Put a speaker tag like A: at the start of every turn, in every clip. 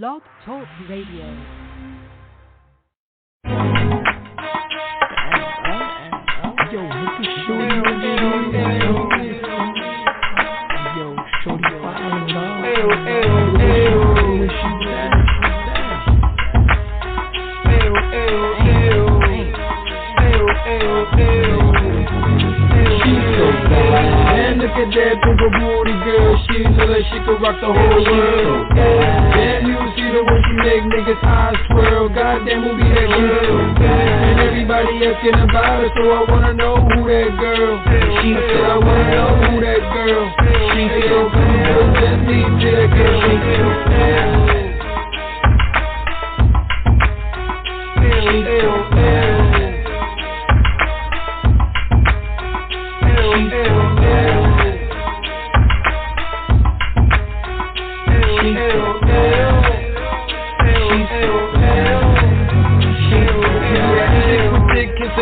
A: Blog Talk Radio.
B: Yo, look at Shorty. Yo, Shorty fine, dog. She's so bad. Man, look at that big old booty girl. She look like she could rock the whole world. Damn, you see the way she make niggas eyes swirl. Goddamn, who be that girl? And everybody asking about her, so I wanna know who that girl. She said I wanna know who that girl. She said, yo, come present me to that girl. She's so bad. She's so bad.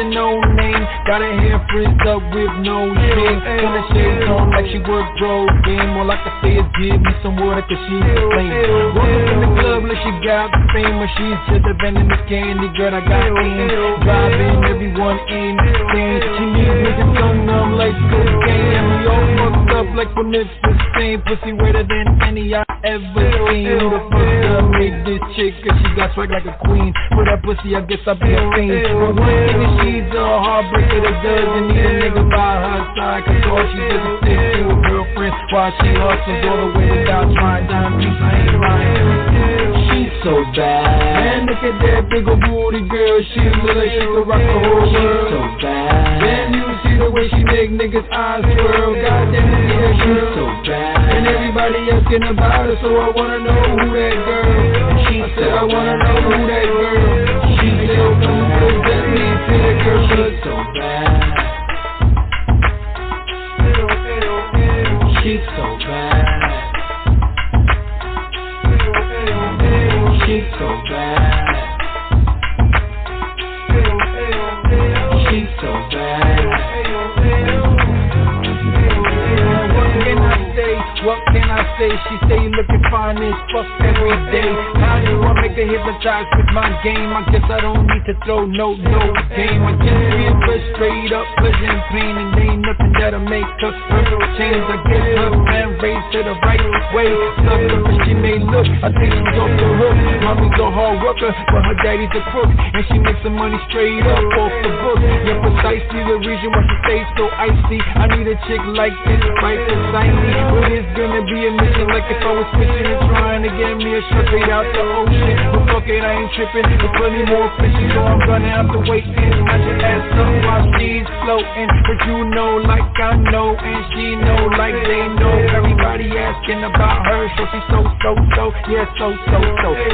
B: No name, got her hair frizzed up with no shame. Got the shades on like she worked road game. All I can say is give me some water cause she's the flame. Walk up in the club like she got the fame. When she's just a venomous candy girl, I got aim. Driving everyone insane. She needs niggas so numb like cocaine. And we all fucked up like from this same pussy wetter than any I ever seen. Who the fuck made this chick? Cause she got swag like a queen. For that pussy I guess I be a fiend. But one thing is she's a heartbreaker that doesn't need a nigga by her side. Cause all she does is stick to a girlfriend while she hustles all the way without trying. Down peace, I ain't lying. She's so bad. Man, look at that big ol' booty girl. She look like she could rock the whole world. She's so bad. Damn, you see the way she make niggas eyes swirl. Goddamn, who be that girl? She's so bad. And everybody asking about her, so I wanna know who that girl. She said I wanna know who that girl. She said, yo, come present me to that girl. She's so bad. She's so bad. She's so bad. She's so bad. What can I say? She say looking fine as fuck every day. How do I make her hypnotize with my game? I guess I don't need to throw no game. I just feel her straight up pleasure and pain, and ain't nothing that'll make her change. I guess her plan raised to the right way. Suck her, but she may look. I think she's off the hook. Mommy's a hard worker, but her daddy's a crook, and she makes some money straight up off the book. Yeah, precisely the reason why she stays so icy. I need a chick like this right beside me. But it's gonna be a mission like if I was fishing and trying to get me a shark straight out the ocean. But fuck it, I ain't tripping. There's plenty more fishing, so I'm gonna have to wait and smash her ass up while she's floating. But you know like I know, and she know like they know. Everybody asking about her, so she's so, yeah, so.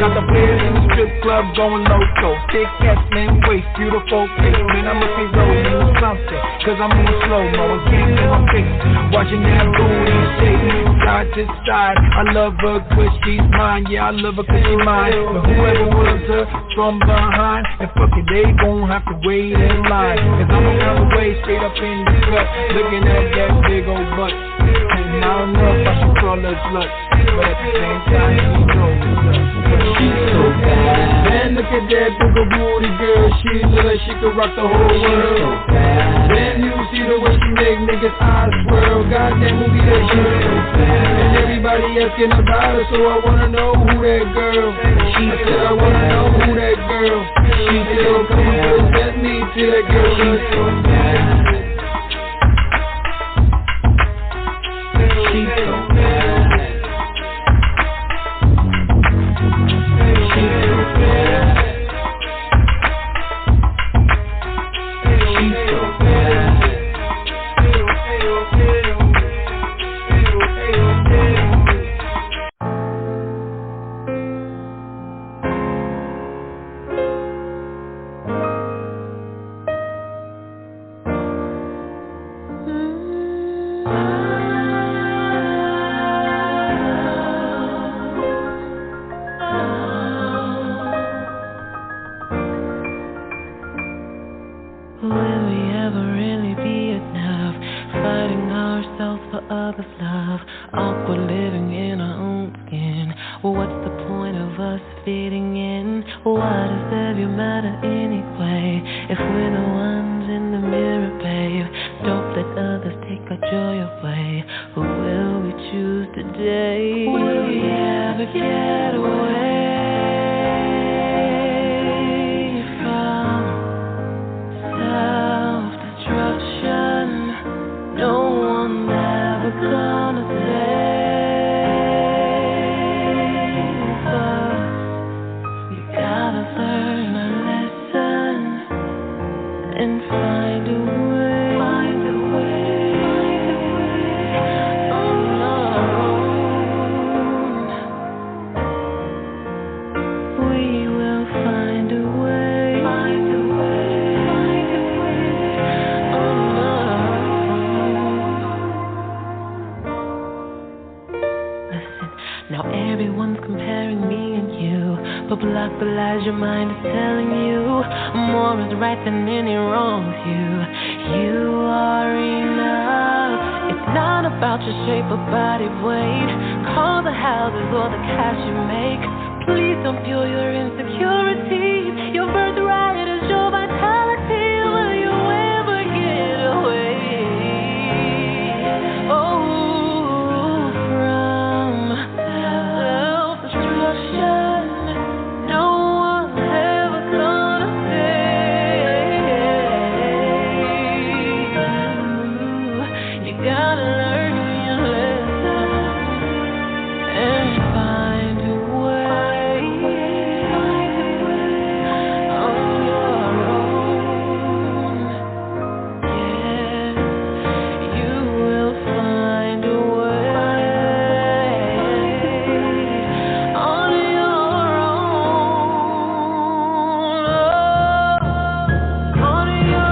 B: Got the players in the strip club going loco. Thick ass, man, waist, beautiful face. Man, I must be rolling something, cause I'm on slow-mo and can't get my face. Watching that booty shake side to side. I love her cause she's mine. Yeah, I love her cause she's mine. But whoever loves her from behind, and fuck it, they gon' have to wait in line. Cause I'm around the way, straight up in the cut, looking at that big old butt. And I don't know if I should call her slut, but at the same time, she knows it's up. She's so bad. Man, look at that big old booty girl. She look like she could rock the whole world. She's so bad. Man, you see the way she make niggas eyes swirl. Goddamn, who be that girl? So bad. And everybody asking about her, so I wanna know who that girl. She said I wanna know who that girl. She said, yo, come present me to that girl. She's so bad. She's so bad. She's so bad. She's so bad.
A: Why does their view matter anyway? If we're the ones in the mirror, babe, don't let others take our joy away. Who will we choose today? Will we ever get away from self-destruction? No one ever gonna save us. We gotta learn a lesson and find a way. On our own. We will find a way. On our own. Listen, now everyone's comparing me and you, but block the lies your mind is telling you. More is right than any wrong with you. You are enough. It's not about your shape or body weight. Call the houses or the cash you make. Please don't fuel your insecurities. Your birthright is your vitality. Will you ever get away? Oh, from self-destruction. No one's ever gonna save you. You gotta learn your lesson and find a way on your own. Yes, you will find a way on your own. On your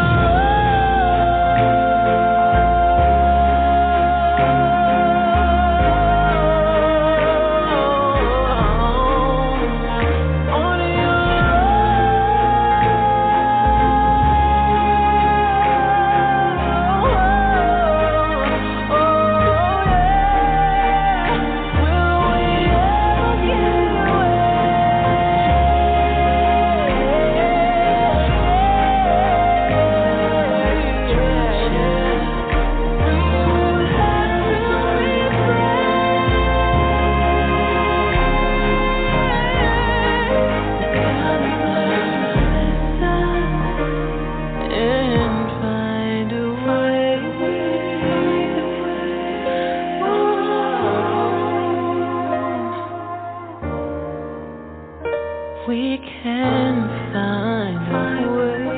A: we can find a way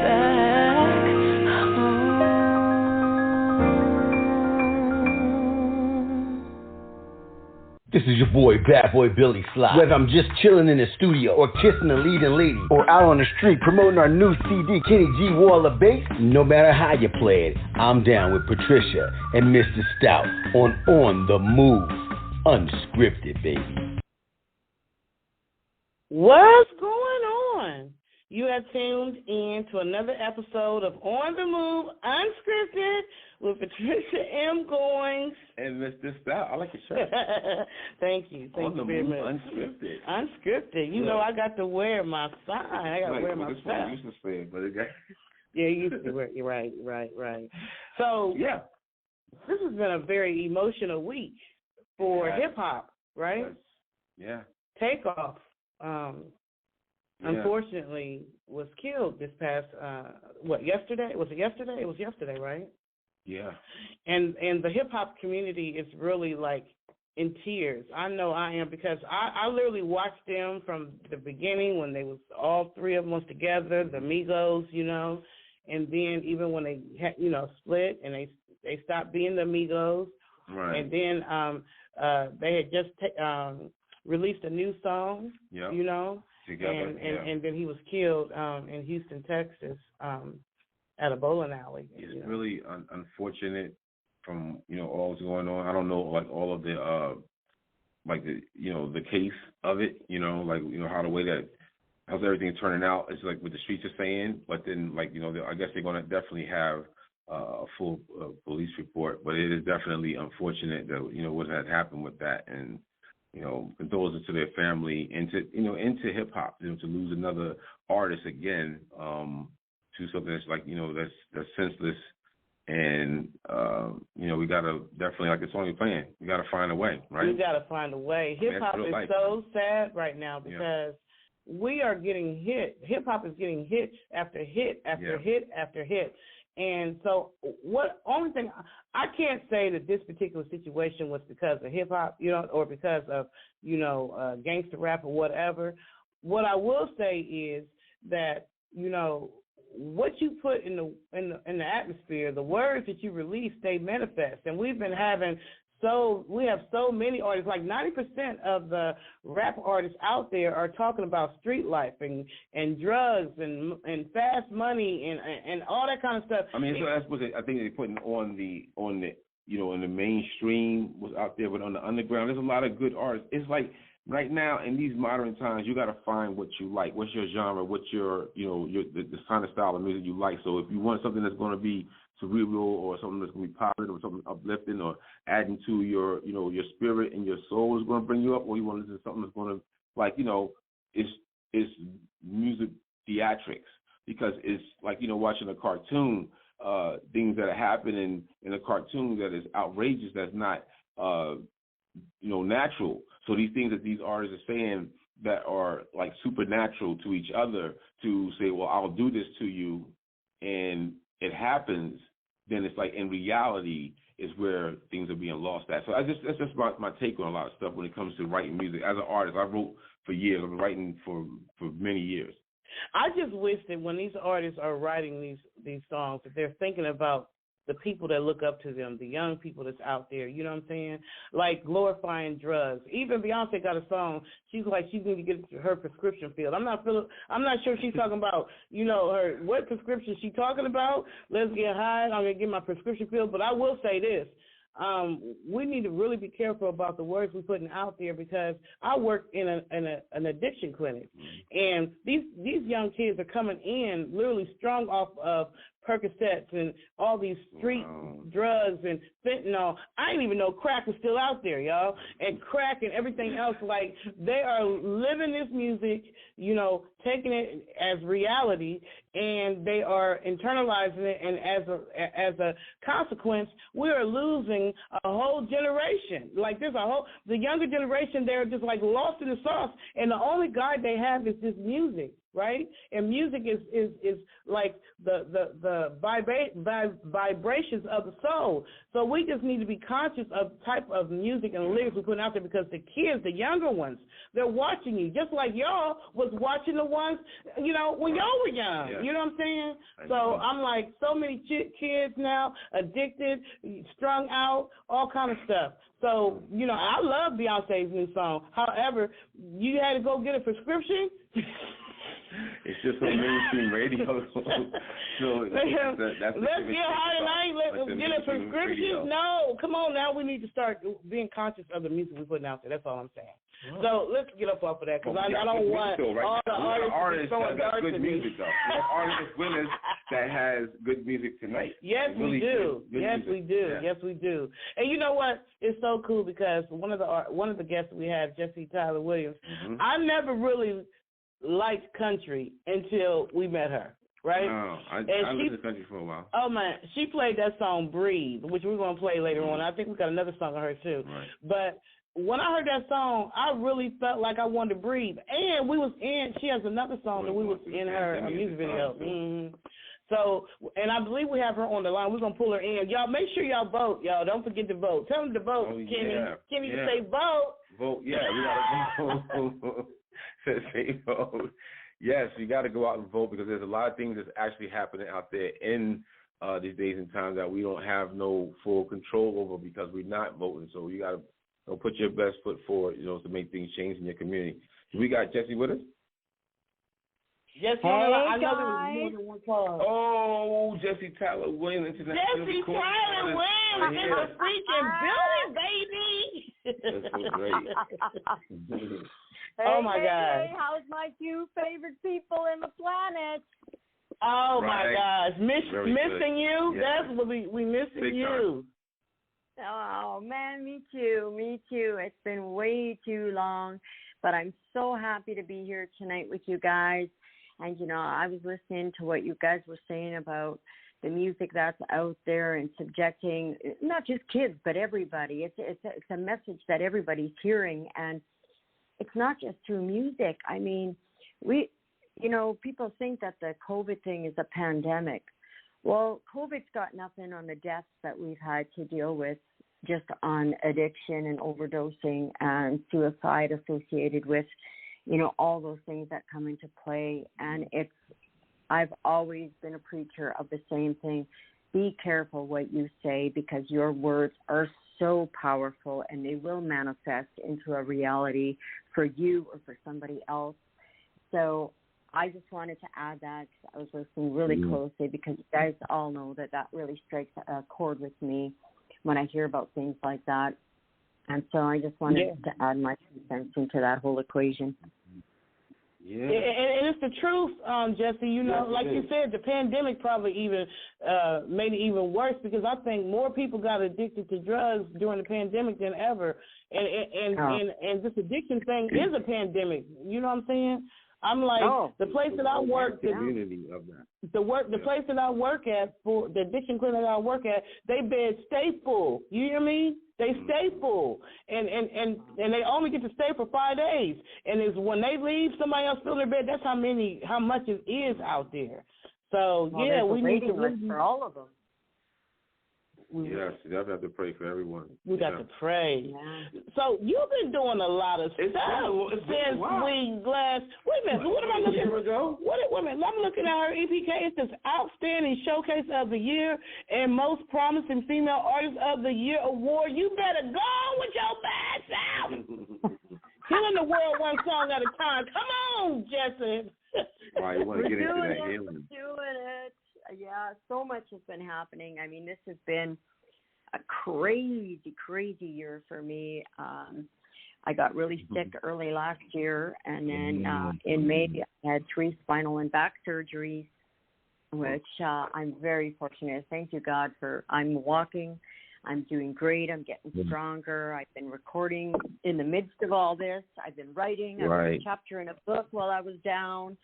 A: back home.
C: This is your boy, Bad Boy Billy Sly. Whether I'm just chilling in the studio or kissing a leading lady or out on the street promoting our new CD, Kenny G Wall of Bass, no matter how you play it, I'm down with Patricia and Mr. Stout on the Move. Unscripted, baby.
D: What's going on? You have tuned in to another episode of On the Move Unscripted with Patricia M. Goins.
E: And Mr. Stout. I like your shirt.
D: Thank you. Thank you very much.
E: Unscripted.
D: Unscripted. You know, I got to wear my sign. I got to wear my stuff.
E: I used to say it, but it got...
D: Yeah, you used to wear it. Right. So, yeah, this has been a very emotional week for hip-hop, right?
E: Yeah.
D: Takeoff. Unfortunately, was killed this past, yesterday? Was it yesterday? It was yesterday, right?
E: Yeah.
D: And the hip-hop community is really, like, in tears. I know I am because I literally watched them from the beginning when they was all three of them was together, the Migos, you know, and then even when they, split and they stopped being the Migos.
E: Right.
D: And then they had just released a new song, you know,
E: together,
D: and then he was killed in Houston, Texas, at a bowling alley.
E: It's really unfortunate from, all that's going on. I don't know, like, all of the, the case of it, how the way that, how's everything turning out. It's like what the streets are saying, but then, I guess they're going to definitely have a full police report, but it is definitely unfortunate that, what had happened with that. And condolences to their family and into hip hop, to lose another artist again, to something that's like, that's senseless. And, we got to definitely, like the song you're playing, we got to find a way, right?
D: We got to find a way. Hip-hop is so sad right now because we are getting hit. Hip-hop is getting hit after hit after hit after hit. And so only thing, I can't say that this particular situation was because of hip-hop, or because of, gangster rap or whatever. What I will say is that, what you put in the atmosphere, the words that you release, they manifest. And we have so many artists, like 90% of the rap artists out there are talking about street life and drugs and fast money and all that kind of stuff.
E: I mean, so that's what I think they're putting on the in the mainstream was out there, but on the underground, there's a lot of good artists. It's like right now in these modern times, you got to find what you like. What's your genre? What's your the kind of style of music you like? So if you want something that's going to be cerebral or something that's going to be positive or something uplifting or adding to your your spirit and your soul is going to bring you up, or you want to listen to something that's going to it's music theatrics, because it's like watching a cartoon, things that are happening in a cartoon that is outrageous, that's not natural. So these things that these artists are saying that are like supernatural to each other, to say, well, I'll do this to you, and it happens, then it's like in reality is where things are being lost at. So that's just my take on a lot of stuff when it comes to writing music. As an artist, I wrote for years. I've been writing for many years.
D: I just wish that when these artists are writing these songs, that they're thinking about the people that look up to them, the young people that's out there, you know what I'm saying? Like glorifying drugs. Even Beyonce got a song. She's like, she's going to get her prescription filled. I'm not sure she's talking about, her what prescription she's talking about. Let's get high. I'm going to get my prescription filled. But I will say this. We need to really be careful about the words we're putting out there, because I work in an addiction clinic, and these young kids are coming in literally strung off of Percocets and all these street drugs and fentanyl. I didn't even know crack was still out there, y'all. And crack and everything else, like they are living this music, taking it as reality, and they are internalizing it. And as a consequence, we are losing a whole generation. Like the younger generation, they're just like lost in the sauce, and the only guide they have is this music. Right? And music is like the vibrations of the soul. So we just need to be conscious of the type of music and lyrics we're putting out there, because the kids, the younger ones, they're watching you, just like y'all was watching the ones, when y'all were young. Yeah. You know what I'm saying? So I'm like, so many kids now, addicted, strung out, all kind of stuff. So, I love Beyonce's new song. However, you had to go get a prescription.
E: It's just on mainstream radio. So
D: let's get high tonight. Let's get a prescription. No, come on now. We need to start being conscious of the music we're putting out there. That's all I'm saying. Oh. So let's get up off of that, because I don't want all the artists that got good music, though.
E: Artists winners that has good music tonight.
D: Yes, we do. Yes, we do. Yeah. Yes, we do. And you know what? It's so cool, because one of the guests we had, Jessie Tylre Williams, I never really liked country until we met her, right?
E: Oh, I listened to country for a while.
D: Oh, man. She played that song, Breathe, which we're going to play later on. I think we got another song of her, too. Right. But when I heard that song, I really felt like I wanted to breathe. And she has another song that we was in her music video. Mm-hmm. So, and I believe we have her on the line. We're going to pull her in. Y'all, make sure y'all vote. Y'all, don't forget to vote. Tell them to vote, Kenny.
E: Yeah.
D: Kenny, to say vote.
E: Vote, yeah. We got to vote. Say vote. Yes, you got to go out and vote, because there's a lot of things that's actually happening out there in these days and times that we don't have no full control over, because we're not voting. So you got to put your best foot forward, to make things change in your community. So we got Jessie with us.
D: Jessie,
F: hey,
D: I know there was more than one call.
E: Oh, Jessie Tylre Williams.
D: Jessie Tylre Williams in the freaking building, baby.
E: That's so great.
D: Oh, my God.
F: Hey, how's my two favorite people in the planet?
D: Oh, my gosh. Missing you?
E: Yeah.
D: That's what we missing you.
G: Oh, man, me too. Me too. It's been way too long, but I'm so happy to be here tonight with you guys. And, you know, I was listening to what you guys were saying about the music that's out there and subjecting not just kids, but everybody. It's a message that everybody's hearing. And it's not just through music. I mean, people think that the COVID thing is a pandemic. Well, COVID's got nothing on the deaths that we've had to deal with just on addiction and overdosing and suicide associated with, you know, all those things that come into play. And I've always been a preacher of the same thing. Be careful what you say, because your words are so powerful and they will manifest into a reality for you or for somebody else. So I just wanted to add that. I was listening really closely because you guys all know that really strikes a chord with me when I hear about things like that. And so I just wanted to add my 2 cents into that whole equation.
D: Yeah, and it's the truth, Jessie. You know, like you said, the pandemic probably even made it even worse, because I think more people got addicted to drugs during the pandemic than ever. And this addiction thing is a pandemic. You know what I'm saying? I'm like, the place that I work, the place that I work at, for the addiction clinic I work at, they beds stay full. You hear me? They stay full, and they only get to stay for 5 days. And it's when they leave, somebody else fill their bed. That's how much it is out there. So we need to
G: list for all of them.
E: Yes, you definitely have to pray for everyone.
D: We got to pray. Yeah. So you've been doing a lot of stuff since we last. Wait a minute. What am I looking at? Wait a minute. I'm looking at her EPK. It says Outstanding Showcase of the Year and Most Promising Female Artist of the Year Award. You better go with your bad self. Healing the world one song at a time. Come on, Jessie.
E: Right, you want to get into that healing.
G: Doing it. Yeah, so much has been happening. I mean, this has been a crazy, crazy year for me. I got really sick early last year, and then in May I had 3 spinal and back surgeries, which I'm very fortunate. Thank you, God, I'm walking. I'm doing great. I'm getting stronger. I've been recording in the midst of all this. I've been writing. I wrote a chapter in a book while I was down.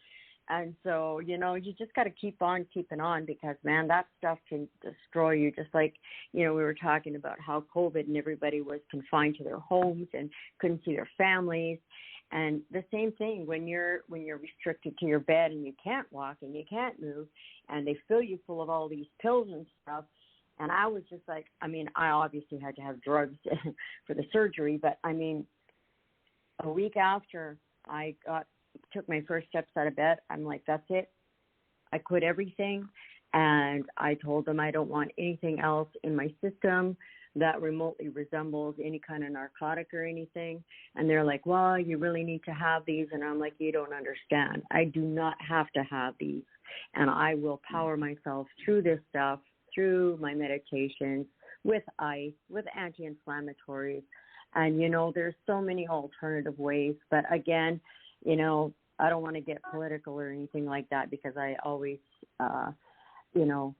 G: And so, you know, you just got to keep on keeping on, because, man, that stuff can destroy you. Just like, you know, we were talking about how COVID and everybody was confined to their homes and couldn't see their families. And the same thing when you're restricted to your bed and you can't walk and you can't move, and they fill you full of all these pills and stuff. And I was just like, I mean, I obviously had to have drugs for the surgery, but, I mean, a week after I took my first steps out of bed, I'm like, that's it. I quit everything, and I told them I don't want anything else in my system that remotely resembles any kind of narcotic or anything. And they're like, well, you really need to have these. And I'm like, you don't understand. I do not have to have these, and I will power myself through this stuff, through my meditations, with ice, with anti-inflammatories. And, you know, there's so many alternative ways. But again, you know, I don't want to get political or anything like that, because I always, you know,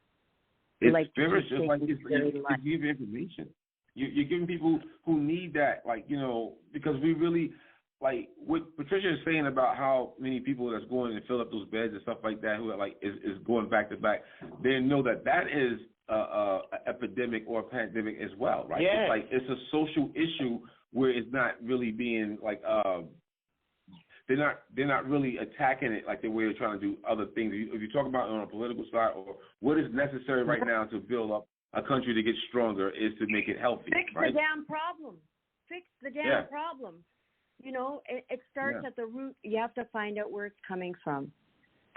E: it's
G: like
E: spiritual. It's like it's giving information. You're giving people who need that, like, you know, because we really, like what Patricia is saying about how many people that's going and fill up those beds and stuff like that, who are like is going back to back. They know that is a epidemic or a pandemic as well, right?
D: Yes.
E: It's like it's a social issue where it's not really being like they're not really attacking it like the way they're trying to do other things. If you talk about it on a political side, or what is necessary right now to build up a country to get stronger is to make it healthy.
G: Fix
E: right?
G: the damn problem. Fix the damn problem. You know, it starts at the root. You have to find out where it's coming from.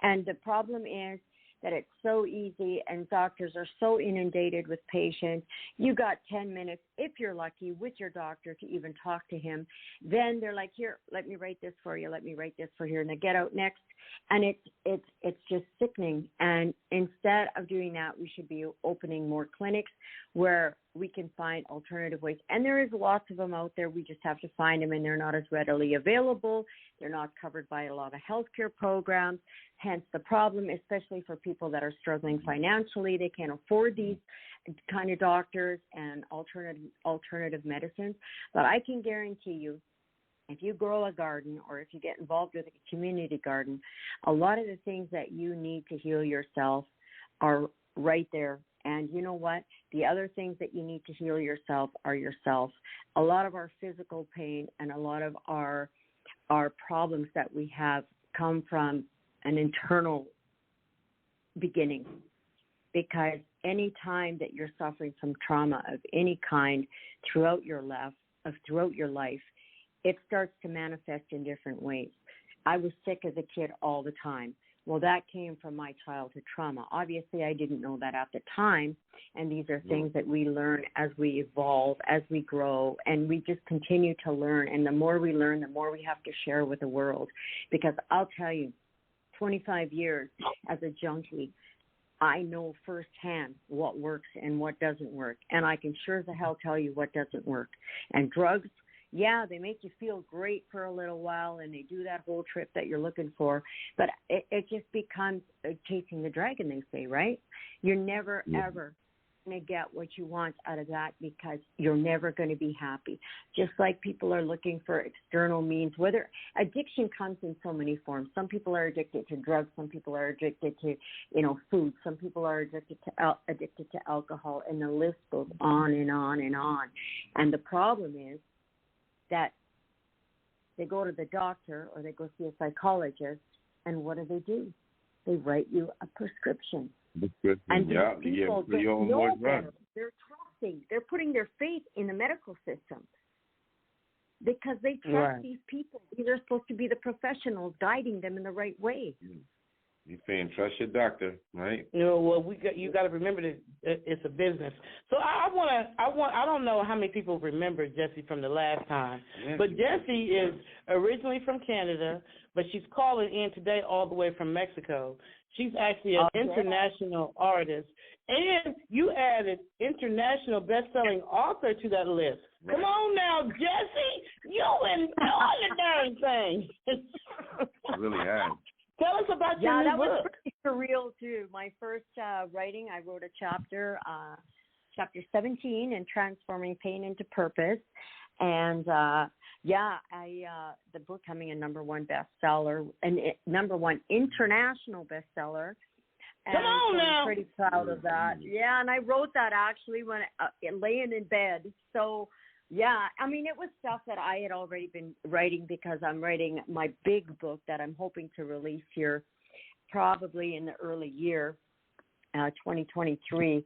G: And the problem is that it's so easy, and doctors are so inundated with patients. You got 10 minutes, if you're lucky, with your doctor to even talk to him. Then they're like, here, let me write this for you. Let me write this for you. And they get out next. And it's just sickening. And instead of doing that, we should be opening more clinics where we can find alternative ways. And there is lots of them out there. We just have to find them, and they're not as readily available. They're not covered by a lot of healthcare programs. Hence the problem, especially for people that are struggling financially. They can't afford these kind of doctors and alternative medicines. But I can guarantee you, if you grow a garden or if you get involved with a community garden, a lot of the things that you need to heal yourself are right there. And you know what? The other things that you need to heal yourself are yourself. A lot of our physical pain and a lot of our problems that we have come from an internal beginning. Because any time that you're suffering from trauma of any kind throughout your life, it starts to manifest in different ways. I was sick as a kid all the time. Well, that came from my childhood trauma. Obviously, I didn't know that at the time, and these are things that we learn as we evolve, as we grow, and we just continue to learn. And the more we learn, the more we have to share with the world. Because I'll tell you, 25 years as a junkie, I know firsthand what works and what doesn't work, and I can sure as the hell tell you what doesn't work. And drugs, yeah, they make you feel great for a little while, and they do that whole trip that you're looking for, but it just becomes chasing the dragon, they say, right? You're never, ever going to get what you want out of that because you're never going to be happy. Just like people are looking for external means, whether addiction comes in so many forms. Some people are addicted to drugs. Some people are addicted to, food. Some people are addicted to alcohol, and the list goes on and on and on. And the problem is that they go to the doctor or they go see a psychologist, and what do? They write you a prescription. And these people don't know better. They're trusting. They're putting their faith in the medical system because they trust these people. These are supposed to be the professionals guiding them in the right way.
E: You're saying trust your doctor, right?
D: Well, you got to remember that it's a business. So I don't know how many people remember Jessie from the last time, but Jessie is originally from Canada, but she's calling in today all the way from Mexico. She's actually an international artist, and you added international best-selling author to that list. Right. Come on now, Jessie, you and all the darn thing.
E: I really have.
D: Tell us about your new book. Yeah, that was
G: pretty surreal, too. My first writing, I wrote a chapter 17 in Transforming Pain into Purpose. And, the book coming in #1 bestseller and #1 international bestseller. And
D: come on now.
G: I'm pretty proud of that. Yeah, and I wrote that actually when laying in bed. So, yeah, I mean, it was stuff that I had already been writing because I'm writing my big book that I'm hoping to release here probably in the early year, 2023.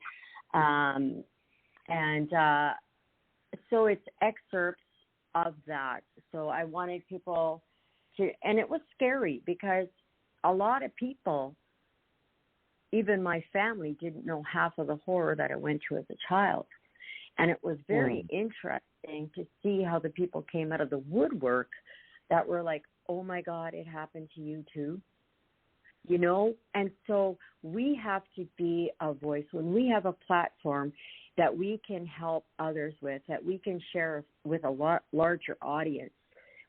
G: So it's excerpts of that. So I wanted people to, and it was scary because a lot of people, even my family, didn't know half of the horror that I went through as a child. And it was very interesting to see how the people came out of the woodwork that were like, oh, my God, it happened to you too. And so we have to be a voice. When we have a platform that we can help others with, that we can share with a larger audience,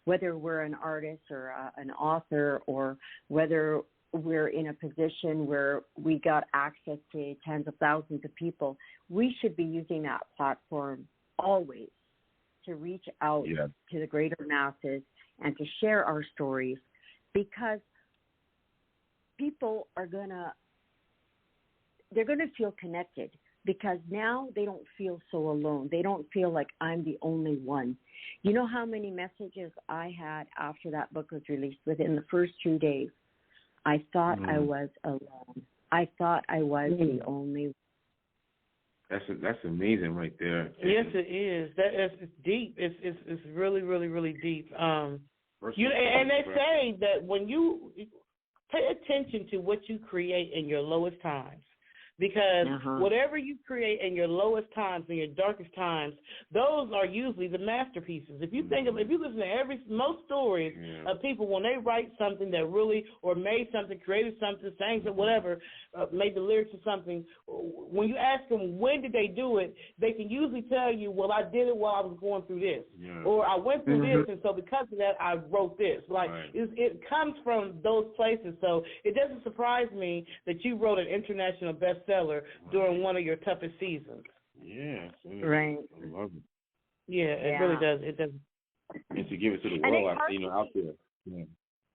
G: whether we're an artist or an author, or whether we're in a position where we got access to tens of thousands of people, we should be using that platform always to reach out to the greater masses and to share our stories, because people are they're going to feel connected, because now they don't feel so alone. They don't feel like I'm the only one. You know how many messages I had after that book was released? Within the first 2 days, I thought I was alone. I thought I was the only one.
E: That's amazing right there.
D: Yes, it is. It's deep. It's really, really, really deep. And they say that when you pay attention to what you create in your lowest times, because whatever you create in your lowest times, in your darkest times, those are usually the masterpieces. If you listen to most stories of people when they write something that really, or made something, created something, sang something, whatever, made the lyrics or something, when you ask them when did they do it, they can usually tell you, well, I did it while I was going through this, or I went through this, and so because of that, I wrote this. It comes from those places. So it doesn't surprise me that you wrote an international bestseller bestseller during one of your toughest seasons.
E: Yeah.
G: Right.
E: I love it.
D: Yeah, it really does. It does.
E: And to give it to the world, out there. Yeah.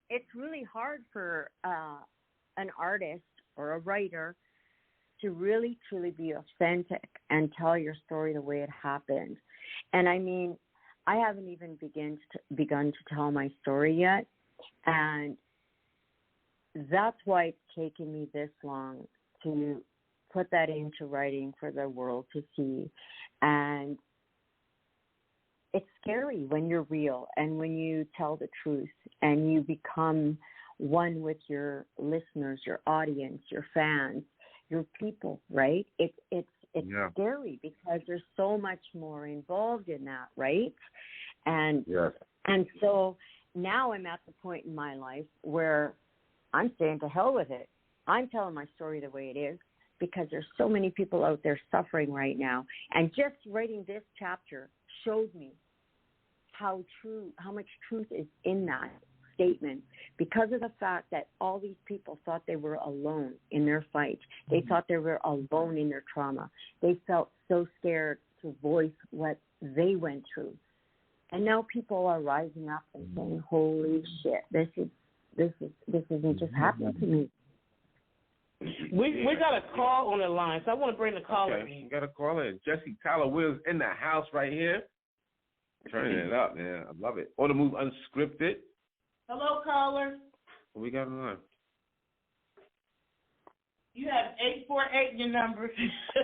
G: It's really hard for an artist or a writer to really, truly be authentic and tell your story the way it happened. And I mean, I haven't even begun to tell my story yet. And that's why it's taken me this long to put that into writing for the world to see. And it's scary when you're real and when you tell the truth and you become one with your listeners, your audience, your fans, your people, right? It's scary because there's so much more involved in that, right? And so now I'm at the point in my life where I'm saying to hell with it. I'm telling my story the way it is because there's so many people out there suffering right now. And just writing this chapter showed me how much truth is in that statement because of the fact that all these people thought they were alone in their fight. They thought they were alone in their trauma. They felt so scared to voice what they went through. And now people are rising up and saying, holy shit, this isn't just happening to me.
D: We got a call on the line, so I want to bring the caller in.
E: You got a caller in. Jessie, Tylre Williams in the house right here. Turning it up, man. I love it. On the Move Unscripted.
D: Hello, caller.
E: What we got on?
D: You have 848 your number.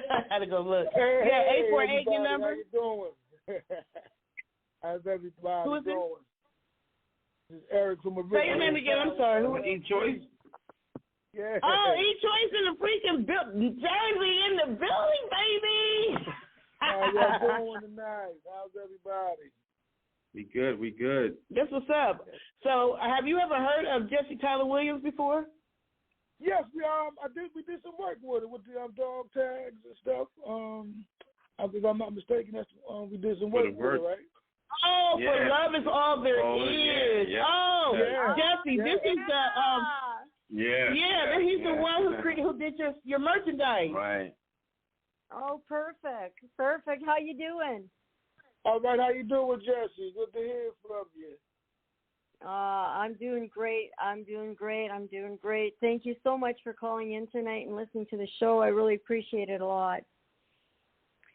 D: I had to go look. Yeah, 848 your number.
H: How you doing? How's everybody
D: Who is
H: going? This is Eric from
D: Say your name again. I'm sorry. Who is
E: E-Choice?
H: Yeah.
D: Oh, E-Choice in the freaking Jersey in the building, baby.
H: How y'all doing tonight? How's everybody?
E: We good.
D: That's what's up. So, have you ever heard of Jessie Tylre Williams before?
H: Yes, we did some work with it with the dog tags and stuff. If I'm not mistaken, that's we did some work with it, right?
D: Oh, yeah. For Love Is All There Is.
E: Yeah.
D: Oh,
H: yeah.
D: Jessie,
H: yeah.
D: This is the he's the one who did your merchandise.
E: Right.
G: Oh, perfect. How you doing?
H: All right, how you doing, Jessie? Good to hear from you.
G: I'm doing great. Thank you so much for calling in tonight and listening to the show. I really appreciate it a lot.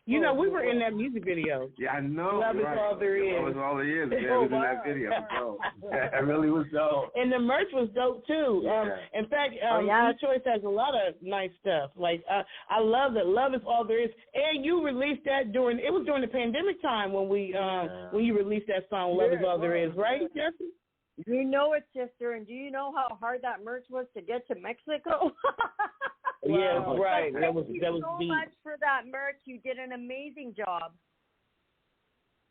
D: You know, we were in that music video.
E: Yeah, I know.
D: Love Is All There Is.
E: Love Is All There Is. Yeah, it was in that video. Bro. It really was dope.
D: And the merch was dope, too.
E: Yeah.
D: In fact, E-Choice has a lot of nice stuff. Like, I love that Love Is All There Is. And you released that during the pandemic time when when you released that song, Love Is All There Is, right, Jessie?
G: You know it, sister. And do you know how hard that merch was to get to Mexico?
D: Yeah, right. That was
G: so
D: deep.
G: Much for that merch. You did an amazing job.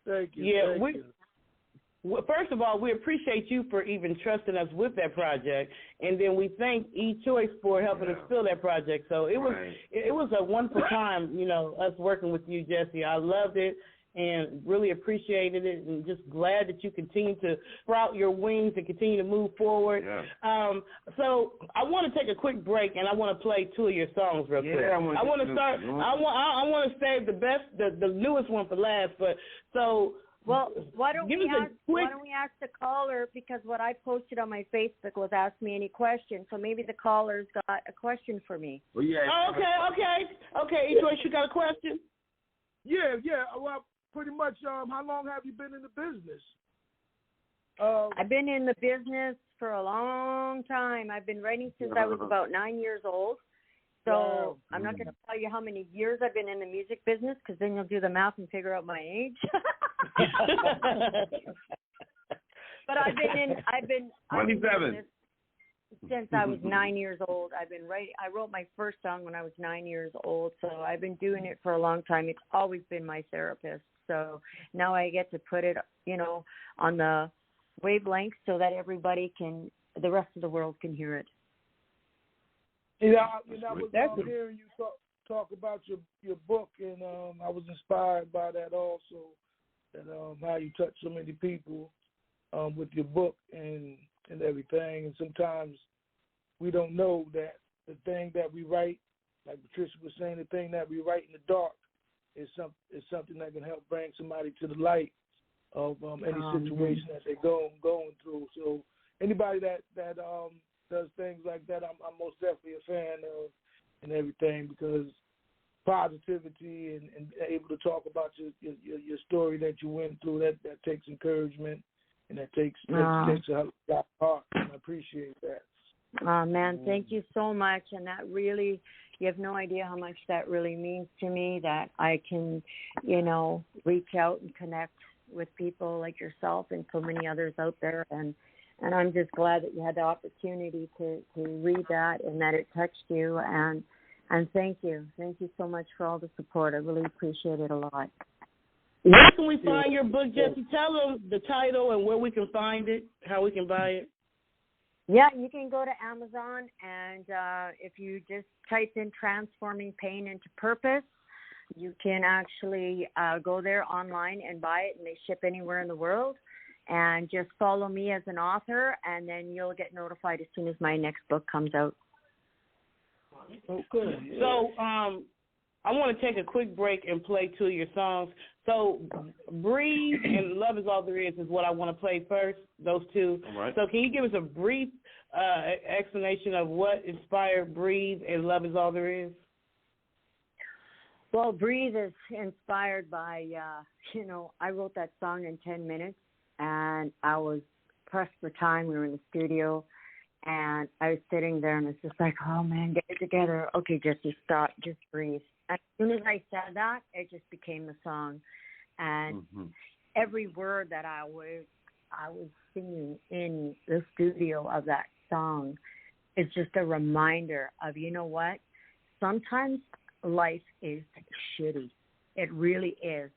H: Thank you.
D: Yeah,
H: thank you.
D: First of all, we appreciate you for even trusting us with that project, and then we thank E-Choice for helping us fill that project. So it was a wonderful time, us working with you, Jessie. I loved it and really appreciated it, and just glad that you continue to sprout your wings and continue to move forward.
E: Yeah.
D: So I want to take a quick break, and I want to play two of your songs real quick.
E: I
D: want to start. I want to save the newest one for last. But so.
G: Well, why don't we ask the caller, because what I posted on my Facebook was ask me any questions, so maybe the caller's got a question for me.
E: Well, yeah.
D: Oh, okay. E-Choice, you got a question?
H: Yeah. Well, pretty much. How long have you been in the business?
G: I've been in the business for a long time. I've been writing since I was about 9 years old. So I'm not going to tell you how many years I've been in the music business, because then you'll do the math and figure out my age. But I've been
E: 27
G: since I was 9 years old. I've been writing. I wrote my first song when I was 9 years old, so I've been doing it for a long time. It's always been my therapist. So now I get to put it, on the wavelength so that the rest of the world can hear it.
H: I was hearing you talk about your book, and I was inspired by that also, and how you touch so many people with your book and everything. And sometimes we don't know that the thing that we write like Patricia was saying, the thing that we write in the dark is something that can help bring somebody to the light of any situation that they're going through. So anybody that does things like that, I'm most definitely a fan of and everything, because positivity and able to talk about your story that you went through, that takes encouragement and that takes a heart. And I appreciate that.
G: Oh, man, thank you so much. And that really, you have no idea how much that really means to me, that I can, reach out and connect with people like yourself and so many others out there. And I'm just glad that you had the opportunity to read that and that it touched you. And thank you. Thank you so much for all the support. I really appreciate it a lot.
D: Where can we find your book, Jessie? Tell them the title and where we can find it, how we can buy it.
G: Yeah, you can go to Amazon, and if you just type in Transforming Pain into Purpose, you can actually go there online and buy it, and they ship anywhere in the world. And just follow me as an author, and then you'll get notified as soon as my next book comes out.
D: Okay. So I want to take a quick break and play two of your songs. So Breathe and Love Is All There Is what I want to play first, those two.
E: All right.
D: So can you give us a brief explanation of what inspired Breathe and Love Is All There Is?
G: Well, Breathe is inspired by, I wrote that song in 10 minutes, and I was pressed for time. We were in the studio, and I was sitting there, and it's just like, oh, man, get it together. Okay, Jessie, stop, just breathe. As soon as I said that, it just became the song. And every word that I was singing in the studio of that song is just a reminder of, you know what? Sometimes life is shitty. It really is.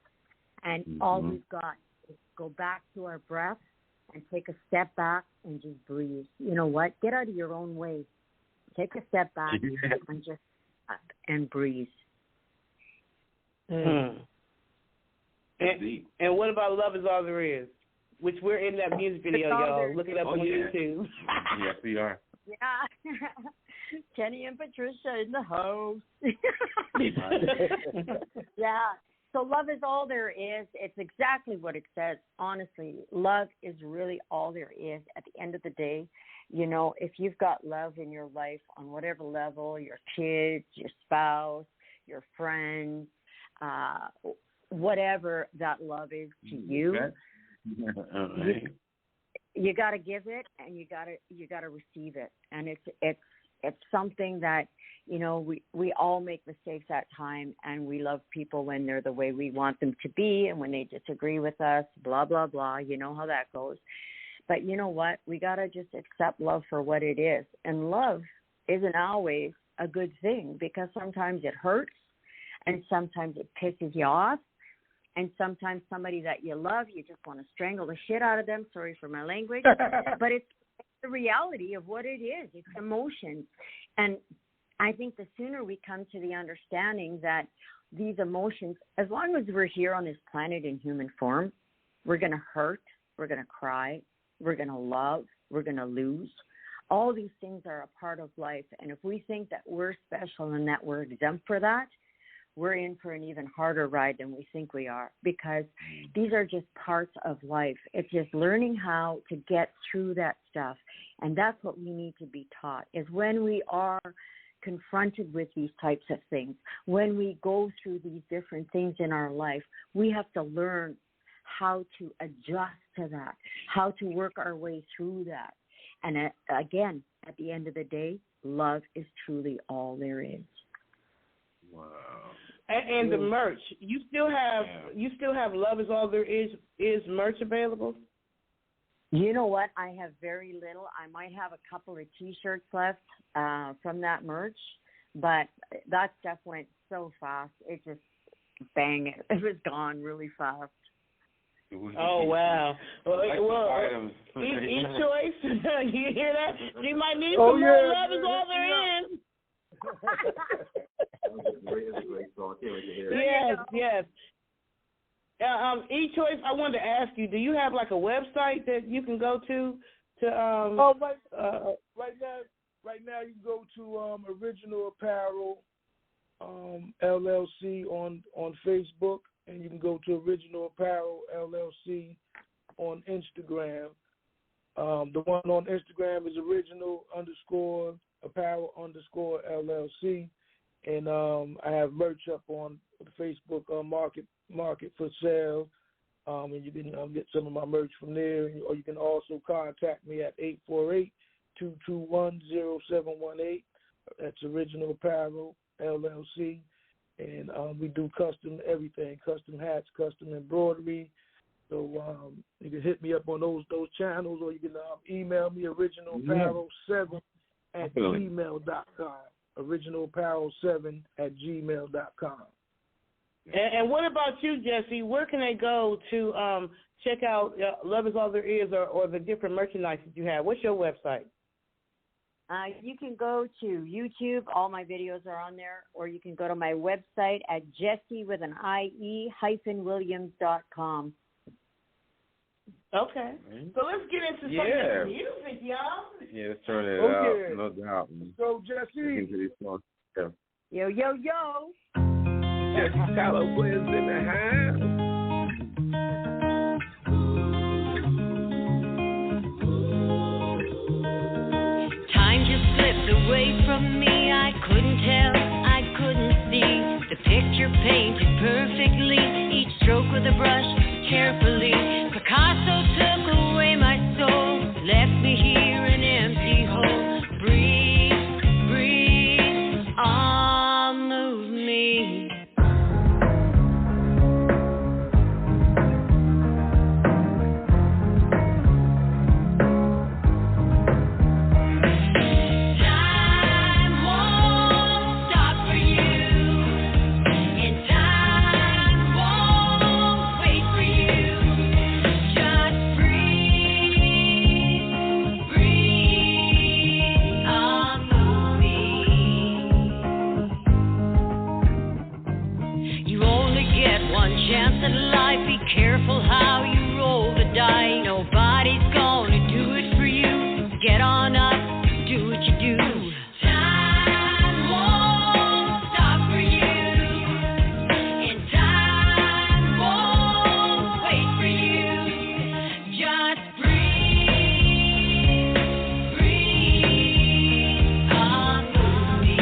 G: And all we've got is go back to our breath and take a step back and just breathe. You know what? Get out of your own way. Take a step back and just and breathe.
D: And what about Love Is All There Is, which we're in that music video, y'all. Look it up on YouTube.
E: Yes, we are.
G: Yeah. Kenny and Patricia in the house. Yeah. So love is all there is. It's exactly what it says. Honestly, love is really all there is at the end of the day. If you've got love in your life on whatever level, your kids, your spouse, your friends, whatever that love is to you, you got to give it, and you got to receive it. And it's something that, we all make mistakes at time, and we love people when they're the way we want them to be, and when they disagree with us, blah, blah, blah. You know how that goes. But you know what? We got to just accept love for what it is. And love isn't always a good thing, because sometimes it hurts, and sometimes it pisses you off, and sometimes somebody that you love, you just want to strangle the shit out of them. Sorry for my language. But it's the reality of what it is. It's emotions. And I think the sooner we come to the understanding that these emotions, as long as we're here on this planet in human form, we're going to hurt, we're going to cry, we're going to love, we're going to lose. All these things are a part of life. And if we think that we're special and that we're exempt for that, we're in for an even harder ride than we think we are, because these are just parts of life. It's just learning how to get through that stuff. And that's what we need to be taught, is when we are confronted with these types of things, when we go through these different things in our life, we have to learn how to adjust to that, how to work our way through that. And again, at the end of the day, love is truly all there is.
E: Wow.
D: And the merch, you still have Love Is All There Is merch available?
G: You know what? I have very little. I might have a couple of T-shirts left from that merch, but that stuff went so fast. It just, bang, it was gone really fast.
D: Oh, wow. Well, each choice, you hear that? You might need some more Love Is All There Is. Yes. E-Choice, I wanted to ask you, do you have like a website that you can go to
H: right now you can go to Original Apparel LLC on Facebook, and you can go to Original Apparel LLC on Instagram. The one on Instagram is original_apparel_ LLC, and I have merch up on the Facebook market for sale, and you can get some of my merch from there, or you can also contact me at 848-221-0718. That's Original Apparel LLC, and we do custom everything, custom hats, custom embroidery. So you can hit me up on those channels, or you can email me originalapparel7@gmail.com. originalapparel7@gmail.com.
D: And what about you, Jessie? Where can they go to check out Love Is All There Is, or the different merchandise that you have? What's your website?
G: You can go to YouTube. All my videos are on there. Or you can go to my website at Jessie-Williams.com.
D: Okay. So let's get into some of the music, y'all.
E: Yeah, let's turn it out. No doubt.
H: So, Jessie.
G: Yo, yo, yo.
E: Jessie Tylre Williams in the house.
A: Time just slipped away from me. I couldn't tell, I couldn't see. The picture painted perfectly. Each stroke with a brush, carefully. Picasso took away my soul, left me here an empty hole. Breathe, breathe, move me. Chance at life, be careful how you roll the dice. Nobody's gonna do it for you. Get on up, do what you do. Time won't stop for you, and time won't wait for you. Just breathe, breathe, move me.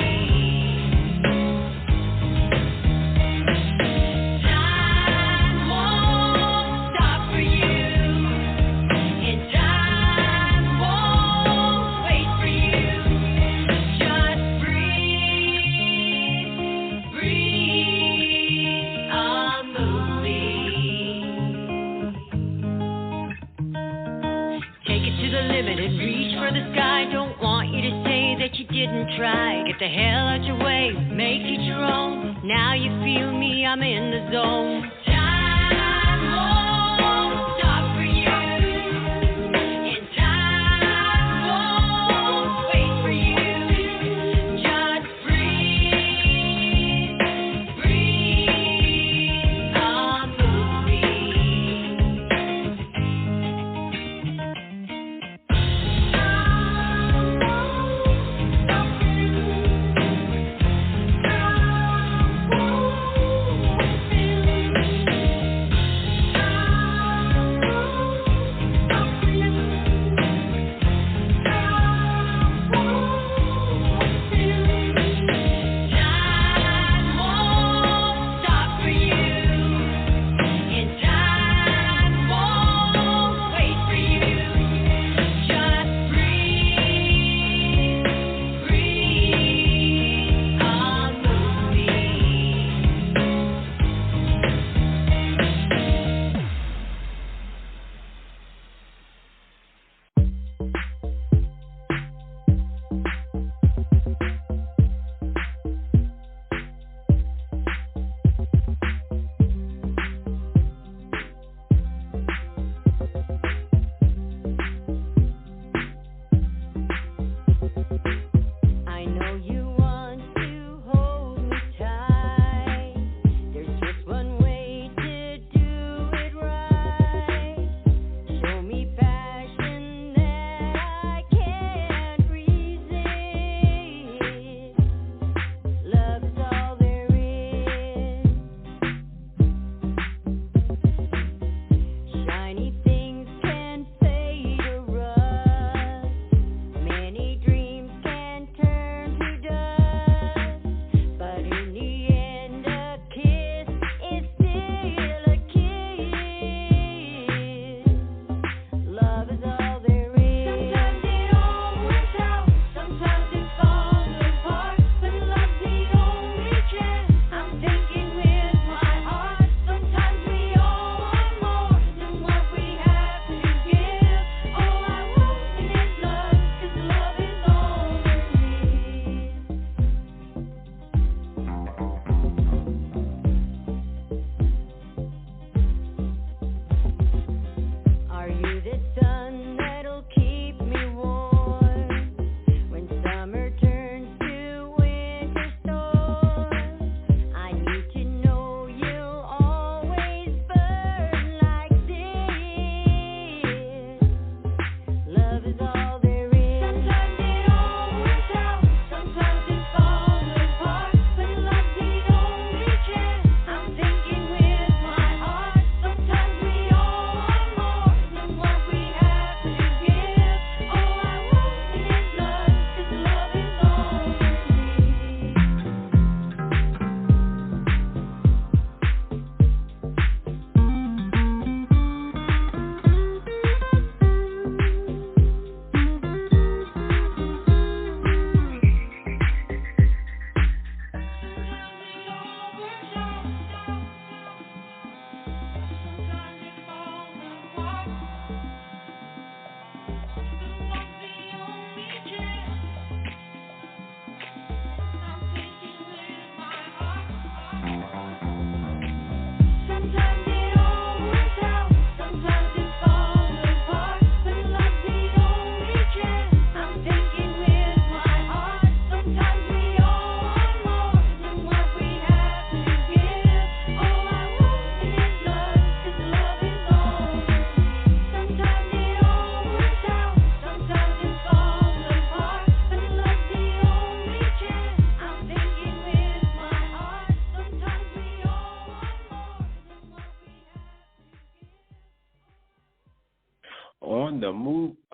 A: Didn't try, get the hell out your way, make it your own. Now you feel me, I'm in the zone. Time won't stop for you, and time won't wait for you. Just breathe, breathe, move me.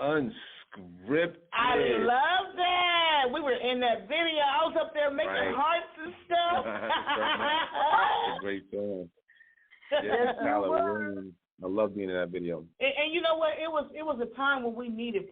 E: Unscripted.
D: I love that. We were in that video. I was up there making hearts and stuff.
E: That's a great song. Yeah, Tylre Williams. I love being in that video.
D: And you know what? It was a time when we needed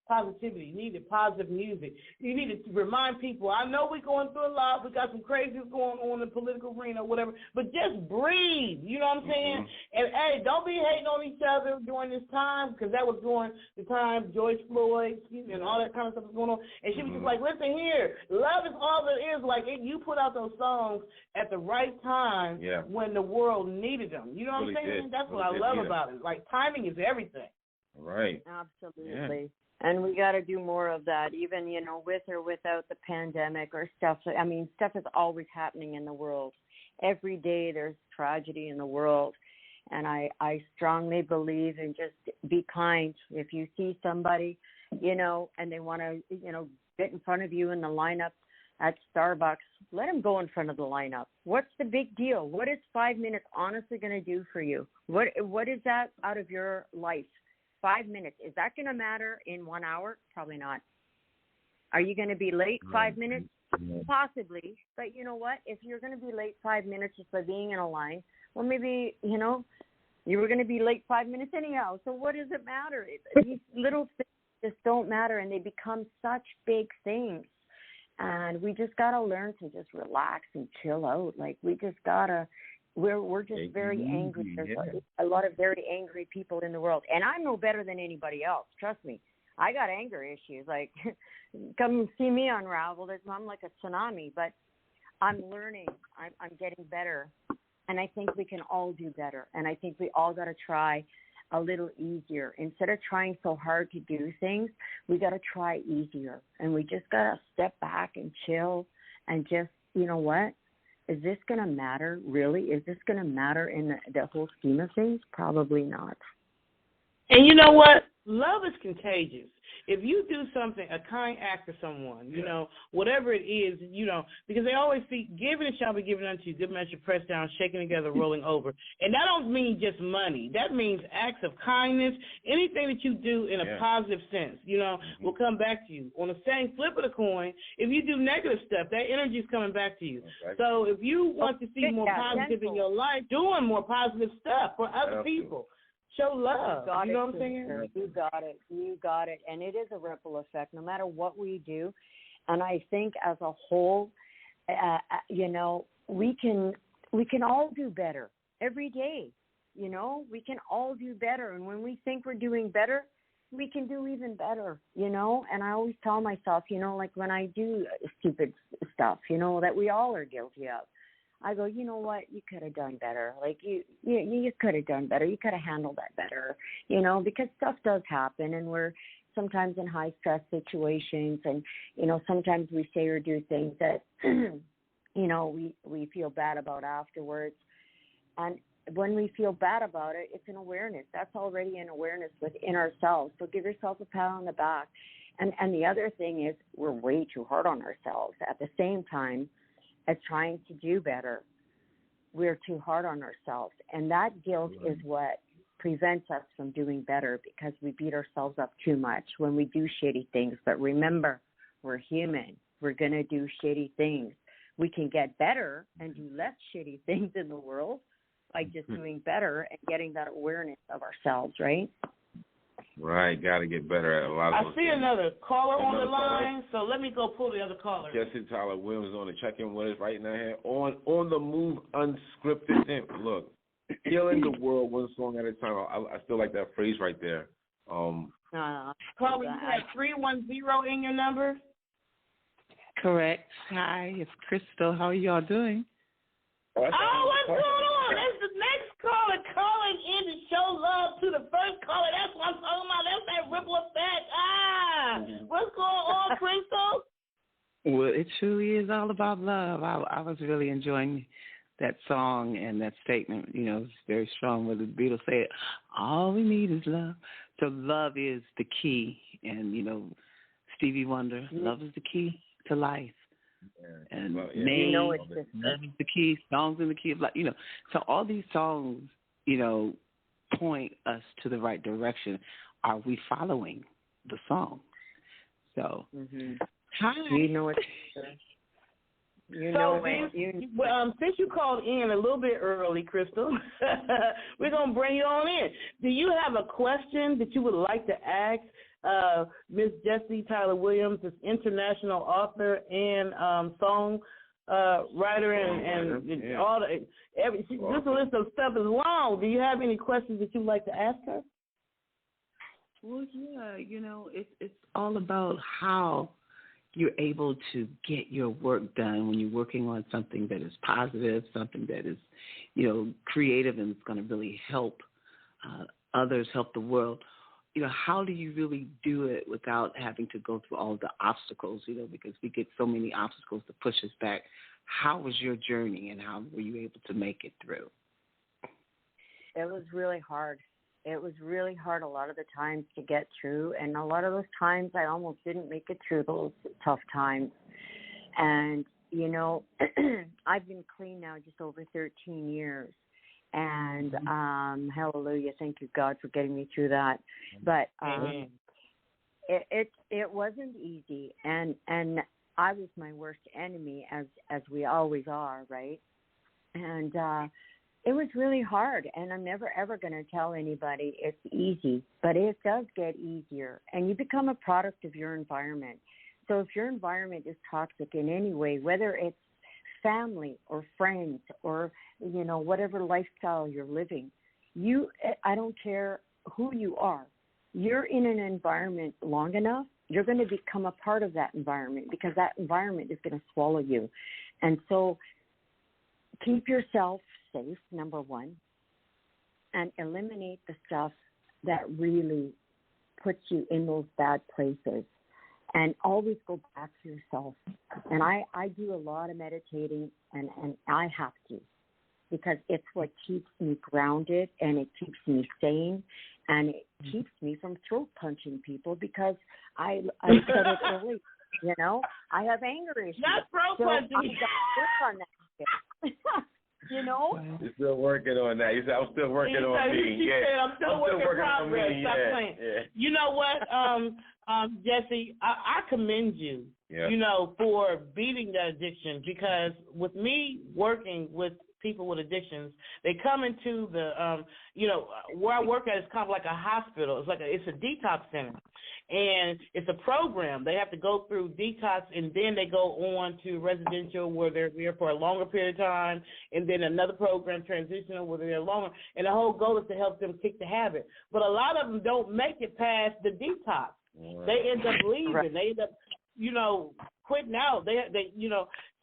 D: positivity, needed positive music. You needed to remind people, I know we're going through a lot. We got some crazies going on in the political arena or whatever, but just breathe. You know what I'm saying? And, hey, don't be hating on each other during this time, because that was during the time George Floyd and all that kind of stuff was going on. And she was just like, listen here, love is all there is. Like, you put out those songs at the right time when the world needed them. You know what I'm saying? That's what I love about it. Like, timing is everything.
E: Right.
G: Absolutely. And we got to do more of that, even, with or without the pandemic or stuff. I mean, stuff is always happening in the world. Every day there's tragedy in the world. And I strongly believe in just be kind. If you see somebody, and they want to, get in front of you in the lineup at Starbucks, let them go in front of the lineup. What's the big deal? What is 5 minutes honestly going to do for you? What is that out of your life? 5 minutes. Is that going to matter in 1 hour? Probably not. Are you going to be late 5 minutes? Possibly. But you know what? If you're going to be late 5 minutes just by being in a line, well, maybe, you were going to be late 5 minutes anyhow. So what does it matter? These little things just don't matter, and they become such big things. And we just got to learn to just relax and chill out. Like, we just got to. We're just very angry. There's a lot of very angry people in the world. And I'm no better than anybody else. Trust me. I got anger issues. Like, come see me unravel. I'm like a tsunami. But I'm learning. I'm getting better. And I think we can all do better. And I think we all got to try a little easier. Instead of trying so hard to do things, we got to try easier. And we just got to step back and chill and just, you know what? Is this going to matter, really? Is this going to matter in the whole scheme of things? Probably not.
D: And you know what? Love is contagious. If you do something, a kind act to someone, whatever it is, because they always say, giving it shall be given unto you, good measure, pressed down, shaken together, rolling over. And that don't mean just money. That means acts of kindness, anything that you do in a positive sense, will come back to you. On the same flip of the coin, if you do negative stuff, that energy is coming back to you. Right. So if you want to see more positive in your life, doing more positive stuff for other people. Show love. You know what I'm saying?
G: You got it. And it is a ripple effect no matter what we do. And I think as a whole, we can all do better every day. We can all do better. And when we think we're doing better, we can do even better, And I always tell myself, like when I do stupid stuff, that we all are guilty of. I go, you know what? You could have done better. Like you could have done better. You could have handled that better, because stuff does happen, and we're sometimes in high stress situations, and sometimes we say or do things that we feel bad about afterwards. And when we feel bad about it, it's an awareness. That's already an awareness within ourselves. So give yourself a pat on the back. And the other thing is, we're way too hard on ourselves. At the same time as trying to do better, we're too hard on ourselves. And that guilt is what prevents us from doing better, because we beat ourselves up too much when we do shitty things. But remember, we're human. We're going to do shitty things. We can get better and do less shitty things in the world by just doing better and getting that awareness of ourselves, right?
E: Right, got to get better at a lot of those
D: things. Another caller on the line, so let me go pull the other caller.
E: Jessie Tylre Williams on the check-in with us right now here on the Move Unscripted. And look, healing the world one song at a time. I still like that phrase right there.
D: Caller, you have 310 in your number?
I: Correct. Hi, it's Crystal. How are y'all doing?
D: What's going on? That's the next caller calling in to show love to the first caller. That's what I'm talking about. That's that ripple effect. What's going on, Crystal?
I: Well, it truly is all about love. I was really enjoying that song and that statement. It's very strong where the Beatles say, all we need is love. So love is the key. And, Stevie Wonder, love is the key to life. And love is the key, songs in the key of life, so all these songs, point us to the right direction. are we following the song? So, hi.
G: You know it.
D: Since you called in a little bit early, Crystal, we're going to bring you on in. Do you have a question that you would like to ask Miss Jessie Tylre Williams, this international author and song writer and all the this list of stuff is long. Do you have any questions that you'd like to ask her?
I: Well, yeah, it's all about how you're able to get your work done when you're working on something that is positive, something that is, creative and it's going to really help others, help the world. How do you really do it without having to go through all the obstacles, because we get so many obstacles to push us back. How was your journey and how were you able to make it through?
G: It was really hard. It was really hard a lot of the times to get through, and a lot of those times I almost didn't make it through those tough times. And, I've been clean now just over 13 years. And hallelujah, thank you, God, for getting me through that. But it wasn't easy, and I was my worst enemy, as we always are, right? And it was really hard, and I'm never, ever going to tell anybody it's easy, but it does get easier, and you become a product of your environment. So if your environment is toxic in any way, whether it's family or friends or, whatever lifestyle you're living, I don't care who you are, you're in an environment long enough, you're going to become a part of that environment because that environment is going to swallow you. And so keep yourself safe, number one, and eliminate the stuff that really puts you in those bad places. And always go back to yourself. And I do a lot of meditating, and I have to, because it's what keeps me grounded, and it keeps me sane, and it keeps me from throat punching people, because I said it early, I have anger issues.
D: Not throat punching.
G: I got to work on that.
E: You're still working on that. You said I'm still working on me.
D: She said I'm still working on progress. Stop playing.
E: Yeah.
D: You know what, Jessie, I commend you.
E: Yeah.
D: For beating that addiction, because with me working with people with addictions, they come into the where I work at is kind of like a hospital. It's a detox center. And it's a program. They have to go through detox, and then they go on to residential, where they're there for a longer period of time, and then another program, transitional, where they're longer. And the whole goal is to help them kick the habit. But a lot of them don't make it past the detox. Right. They end up leaving. Right. They end up, quitting out.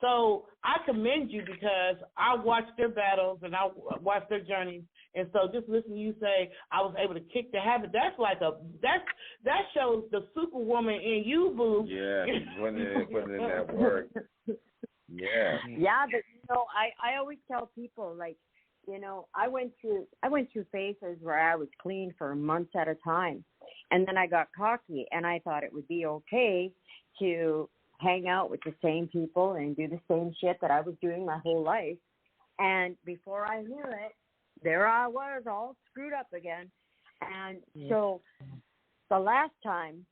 D: So I commend you, because I watched their battles and I watched their journeys. And so just listening to you say I was able to kick the habit, that shows the superwoman in you, boo.
E: Yeah, putting in that work. Yeah.
G: Yeah, but I always tell people, I went through phases where I was clean for months at a time, and then I got cocky, and I thought it would be okay to hang out with the same people and do the same shit that I was doing my whole life. And before I knew it, there I was, all screwed up again. And so the last time,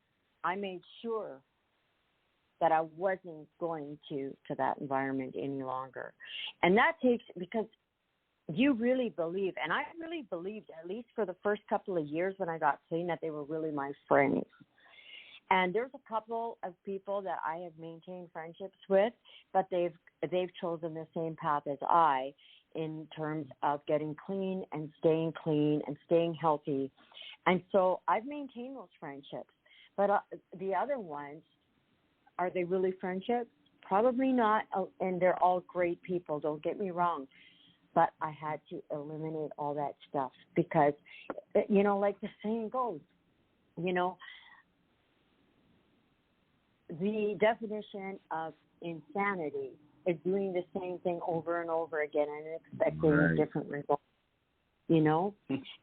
G: I made sure that I wasn't going to that environment any longer. And that takes, because you really believe, and I really believed, at least for the first couple of years when I got clean, that they were really my friends. And there's a couple of people that I have maintained friendships with, but they've chosen the same path as I, in terms of getting clean and staying healthy. And so I've maintained those friendships. But the other ones, are they really friendships? Probably not. And they're all great people, don't get me wrong. But I had to eliminate all that stuff because, like the saying goes, the definition of insanity is doing the same thing over and over again and expecting a different result,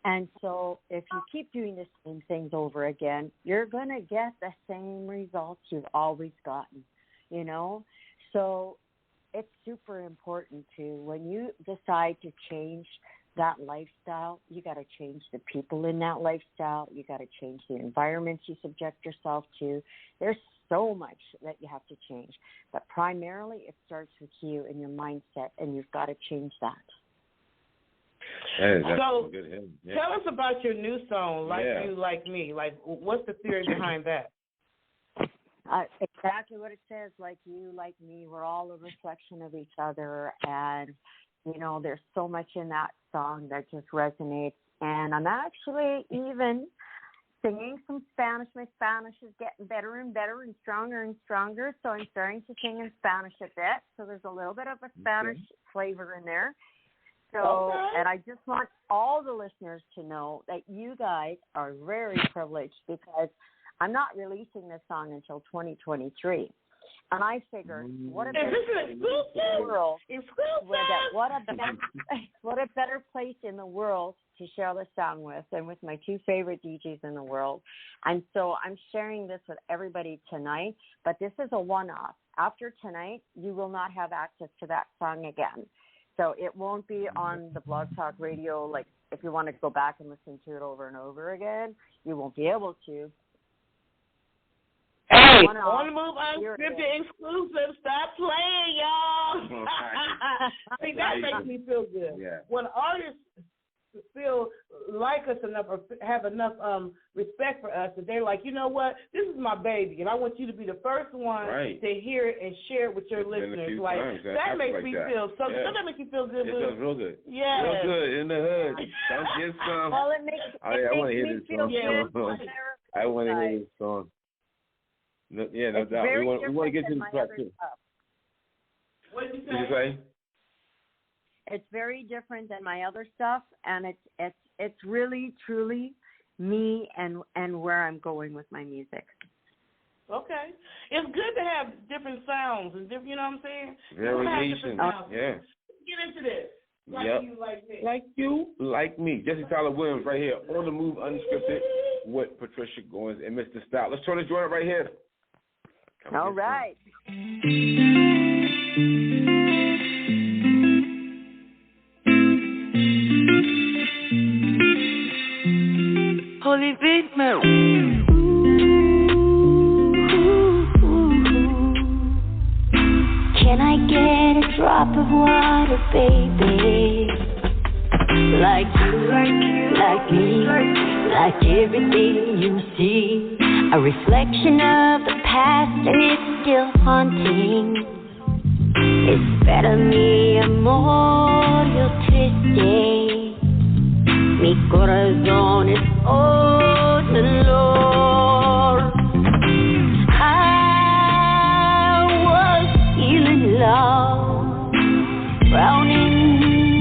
G: And so if you keep doing the same things over again, you're going to get the same results you've always gotten, So it's super important when you decide to change that lifestyle, you got to change the people in that lifestyle. You got to change the environments you subject yourself to. There's so much that you have to change. But primarily, it starts with you and your mindset, and you've got to change that.
D: So, tell us about your new song, Like You, Like Me. Like, what's the theory behind that?
G: Exactly what it says, like you, like me. We're all a reflection of each other. And, you know, there's so much in that song that just resonates. And I'm actually even singing some Spanish. My Spanish is getting better and better and stronger. So I'm starting to sing in Spanish a bit. So there's a little bit of a Spanish flavor in there. So, and I just want all the listeners to know that you guys are very privileged because I'm not releasing this song until 2023. And I figured, what a better place in the world, what a better place in the world to share this song with than with my two favorite DJs in the world. And so I'm sharing this with everybody tonight, but this is a one-off. After tonight, you will not have access to that song again. So it won't be on the Blog Talk Radio. Like, if you want to go back and listen to it over and over again, you won't be able to.
D: Hey, on the Move Unscripted exclusive. Stop playing, y'all. See, that makes me feel good. Yeah. When artists feel like us enough or have enough respect for us that they're like, you know what, this is my baby, and I want you to be the first one to hear it and share it with your listeners. Like that makes me feel so good. That makes me feel good. It feels real good. Yeah, real good in the hood. Don't get some. Well, it makes I want to hear this song. I want to hear this song. No, yeah, no doubt. We want to get to the track too. What did you say?
G: It's very different than my other stuff, and it's really truly me and where I'm going with my music. Okay, it's good to have different sounds and different. You know what I'm saying?
E: Variation. Yeah.
D: Get into this. Like you, like me.
E: Like you, like me. Jessie Tylre Williams right here on the Move Unscripted with Patricia Goins and Mr. Stout. Let's turn the joint up right here.
G: All right.
A: Holy Big Mary. Can I get a drop of water, baby? Like you, like me, like everything you see. A reflection of the past and it's still haunting. Espera mi amor, yo triste. Mi corazón es oh dolor. I was feeling love, drowning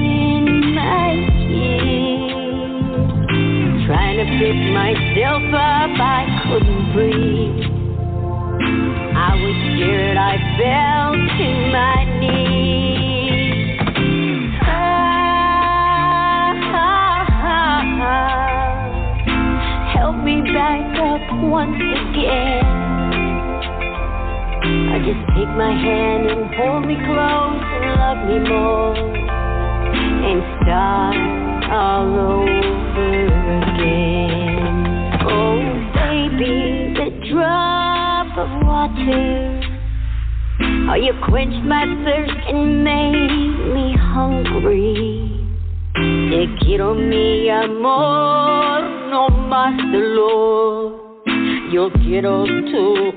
A: in my tears, trying to pick myself up, I couldn't breathe. I was scared, I fell to my knees. Help me back up once again. I just take my hand and hold me close and love me more and start all over again. Oh baby, the drop of water, oh you quenched my thirst and made me hungry. Te quiero mi amor, no más dolor. Yo quiero tu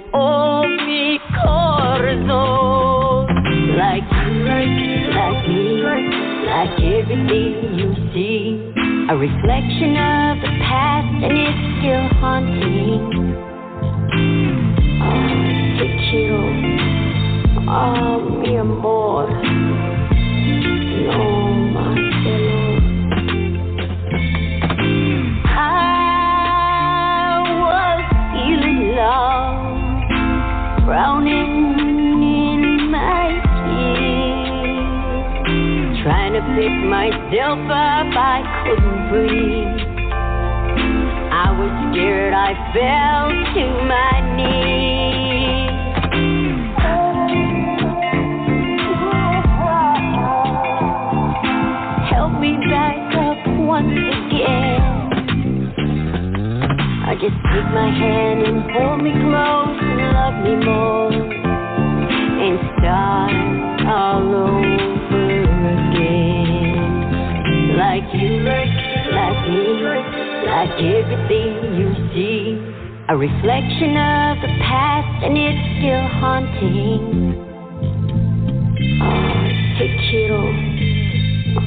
A: mi corazón. Like you, like me, like everything you see. A reflection of the past and it's still haunting. Oh, te quiero, oh mi amor, no más dolor. Drowning in my tears, trying to pick myself up, I couldn't breathe. I was scared, I fell to my knees. Help me back up
J: just take my hand and hold me close and love me more and start all over again. Like you, like me, like everything you see. A reflection of the past and it's still haunting. Oh, te quiero,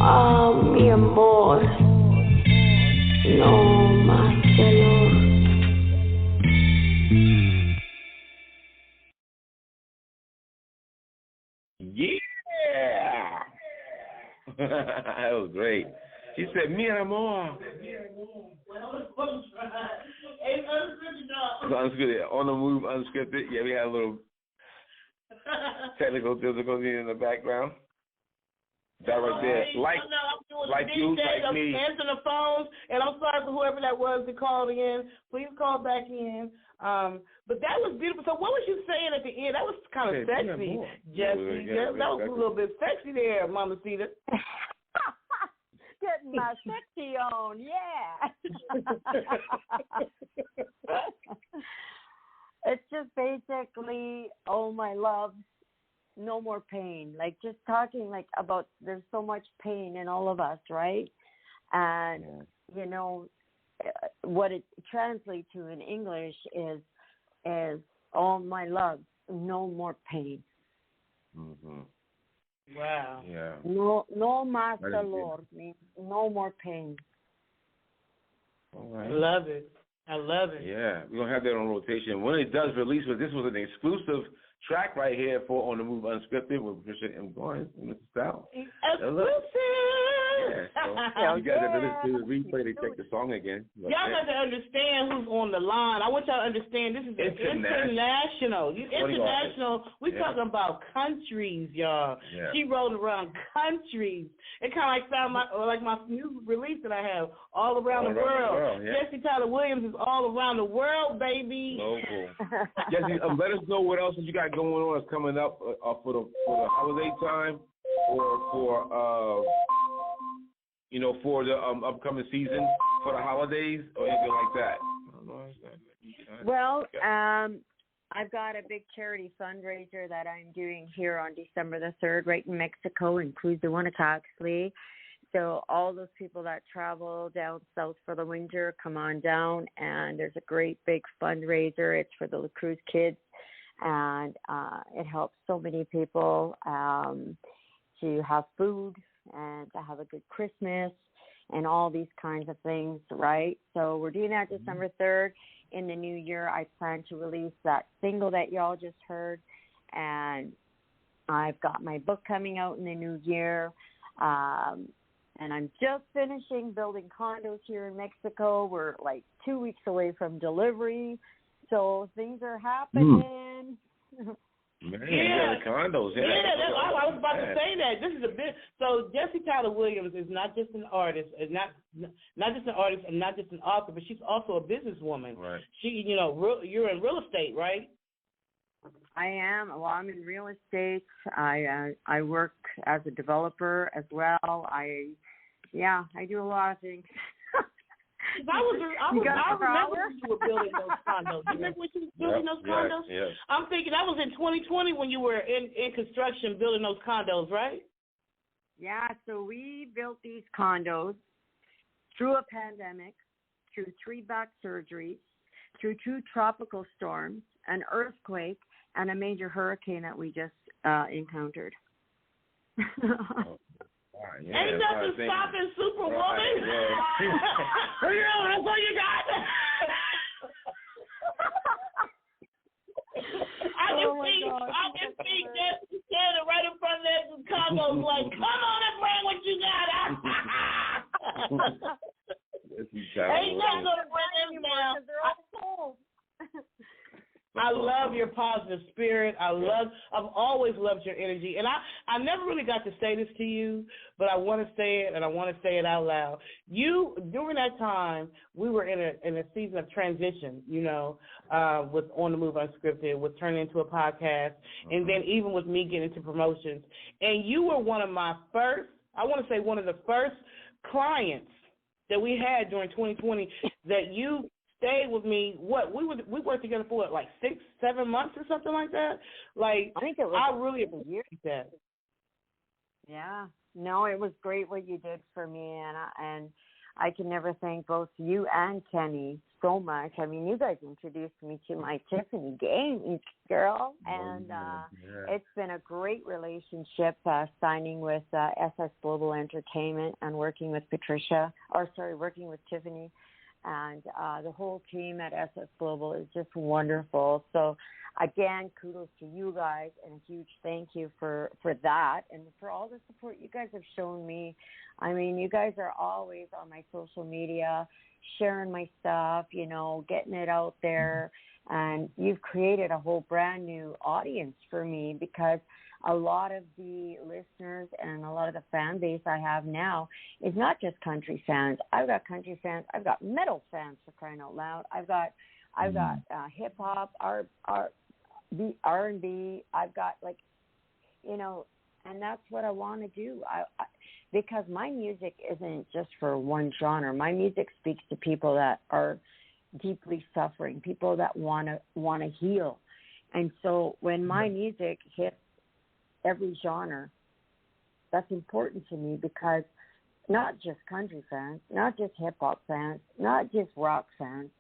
J: oh, mi amor, no más calor.
E: Yeah! That was great. She said, mi amor. Unscripted. On the move, unscripted. Yeah, we had a little technical difficulty in the background. That right there. Like you, like me.
D: I'm answering the phones, and I'm sorry for whoever that was that called in. Please call back in. But that was beautiful. So what was you saying at the end? That was kind of sexy, Jessie. That was a little bit sexy there, Mama Cedar.
G: Getting my sexy on, yeah. It's just basically, oh my love, no more pain. Like just talking like about there's so much pain in all of us, right? And you know what it translates to in English is oh my love, no more pain.
E: Mm-hmm.
D: Wow.
E: Yeah.
G: No más dolor means no more pain.
E: All right.
D: I love it.
E: Yeah, we're gonna have that on rotation when it does release. But this was an exclusive track right here for On the Move Unscripted with Patricia and Goins and Mr. Stout.
D: Exclusive.
E: Yeah, so you guys have to listen to the replay to check the song again.
D: Y'all got to understand who's on the line. I want y'all to understand this is international. International. We talking about countries, y'all. Yeah. She rolling around countries. It kind of like sound like my new release that I have, all around the world. Yeah. Jessie Tylre Williams is all around the world, baby.
E: Cool. Jessie, let us know what else you got going on that's coming up for the holiday time or for for the upcoming season for the holidays or anything like that.
G: Well, I've got a big charity fundraiser that I'm doing here on December the 3rd, right in Mexico, in Cruz de Guanacaxtli. So all those people that travel down south for the winter, come on down, and there's a great big fundraiser. It's for the La Cruz kids, and it helps so many people to have food and to have a good Christmas and all these kinds of things, right? So we're doing that December 3rd. In the new year, I plan to release that single that y'all just heard, and I've got my book coming out in the new year, and I'm just finishing building condos here in Mexico. We're like 2 weeks away from delivery, so things are happening.
E: Man, the condos.
D: I was about to say that. This is a bit. So Jessie Tylre Williams is not just an artist, is not just an artist, and not just an author, but she's also a businesswoman.
E: Right.
D: She, you're in real estate, right?
G: I am. Well, I'm in real estate. I work as a developer as well. I do a lot of things.
D: I remember when you were building those condos. You remember when you were building those condos?
E: Yes.
D: I'm thinking that was in 2020 when you were in construction building those condos, right?
G: Yeah, so we built these condos through a pandemic, through 3 back surgeries, through 2 tropical storms, an earthquake, and a major hurricane that we just encountered.
D: Ain't nothing stopping Superwoman. That's all you got. I can see Jessie standing right in front of that condos like, come on and bring what you got. Ain't nothing gonna bring them down.
G: They're all cold.
D: I love your positive spirit. I've always loved your energy. And I never really got to say this to you, but I want to say it, and I want to say it out loud. You, during that time, we were in a season of transition, with On the Move Unscripted, with turning into a podcast, and then even with me getting into promotions. And you were one of the first clients that we had during 2020 that you stayed with me. We worked together for like 6-7 months or something like that. Like
G: I think it was.
D: I really appreciate that.
G: Yeah. No, it was great what you did for me, and I can never thank both you and Kenny so much. I mean, you guys introduced me to my Tiffany Gaines girl, and it's been a great relationship signing with SS Global Entertainment and working with working with Tiffany. And the whole team at SS Global is just wonderful. So, again, kudos to you guys, and a huge thank you for that and for all the support you guys have shown me. I mean, you guys are always on my social media, sharing my stuff, getting it out there. And you've created a whole brand new audience for me, because a lot of the listeners and a lot of the fan base I have now is not just country fans. I've got country fans. I've got metal fans, for crying out loud. I've got hip hop, R&B. I've got and that's what I want to do. Because my music isn't just for one genre. My music speaks to people that are deeply suffering, people that want to heal. And so when my music hits every genre, that's important to me, because not just country fans, not just hip-hop fans, not just rock fans,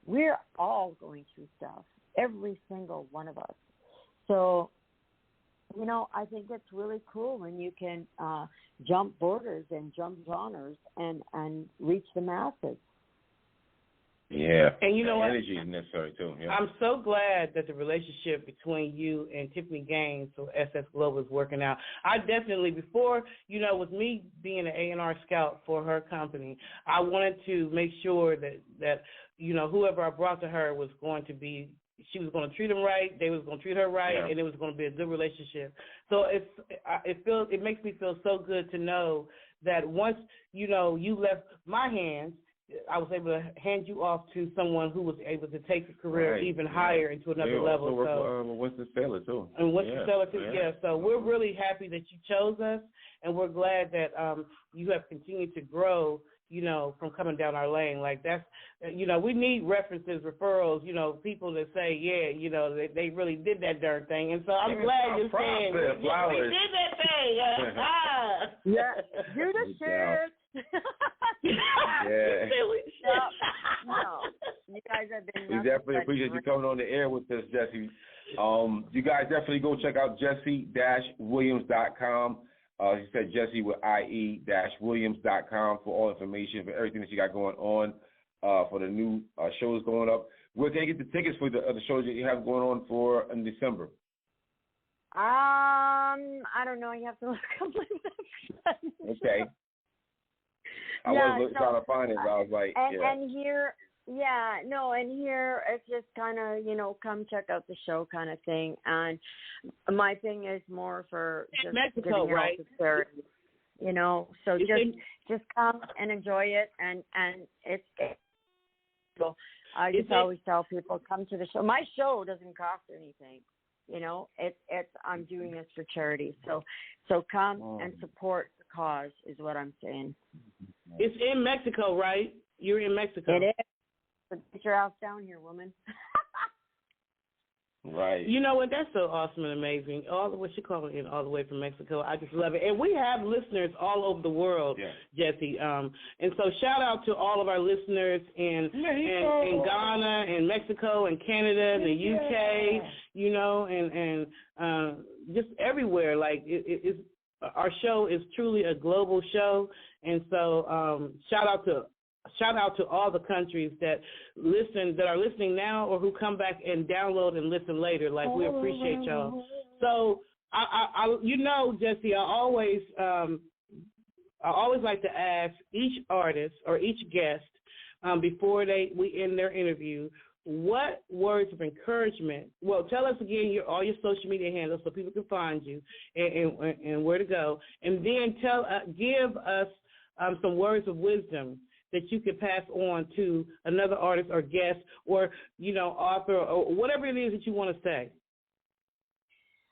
G: we're all going through stuff, every single one of us. So, I think it's really cool when you can jump borders and jump genres and reach the masses.
E: Yeah,
D: and you know what?
E: Energy is necessary too. Yeah.
D: I'm so glad that the relationship between you and Tiffany Gaines, so SS Global, is working out. I definitely, before, with me being an A&R scout for her company, I wanted to make sure that whoever I brought to her was going to be, she was going to treat them right, they was going to treat her right, and it was going to be a good relationship. So it makes me feel so good to know that once, you left my hands, I was able to hand you off to someone who was able to take the career even higher into another level.
E: So Winston-Salem too.
D: And Winston-Salem too, yeah. So we're really happy that you chose us, and we're glad that you have continued to grow, from coming down our lane. Like that's, we need references, referrals, people that say, they really did that darn thing. And so I'm glad you're saying, we did that thing.
G: Yeah, do the shit. No, you guys have been.
E: We definitely appreciate you coming on the air with us, Jessie. You guys definitely go check out Jessie-Williams.com. She said Jessie with IE-Williams.com for all information, for everything that you got going on, for the new shows going up. Where can you get the tickets for the shows that you have going on in December?
G: I don't know. You have to look up my website.
E: Okay. I was trying to find it, but I was like,
G: And here it's just kind of, come check out the show kind of thing. And my thing is more for just
D: Mexico, right?
G: Charity, so just come and enjoy it. And it's so I just always tell people, come to the show. My show doesn't cost anything. I'm doing this for charity. So come and support the cause is what I'm saying.
D: It's in Mexico, right? You're in Mexico.
G: It is. So get your ass down here, woman.
E: Right.
D: You know what? That's so awesome and amazing. All the way from Mexico. I just love it. And we have listeners all over the world, Jessie. And so shout out to all of our listeners in Ghana and Mexico and Canada and the UK, and just everywhere. Like it's our show is truly a global show. And so shout out to all the countries that are listening now, or who come back and download and listen later. Like, we appreciate y'all. So I Jessie, I always like to ask each artist or each guest before we end their interview, what words of encouragement? Well, tell us again all your social media handles so people can find you and where to go, and then give us some words of wisdom that you could pass on to another artist or guest or, author or whatever it is that you want to say.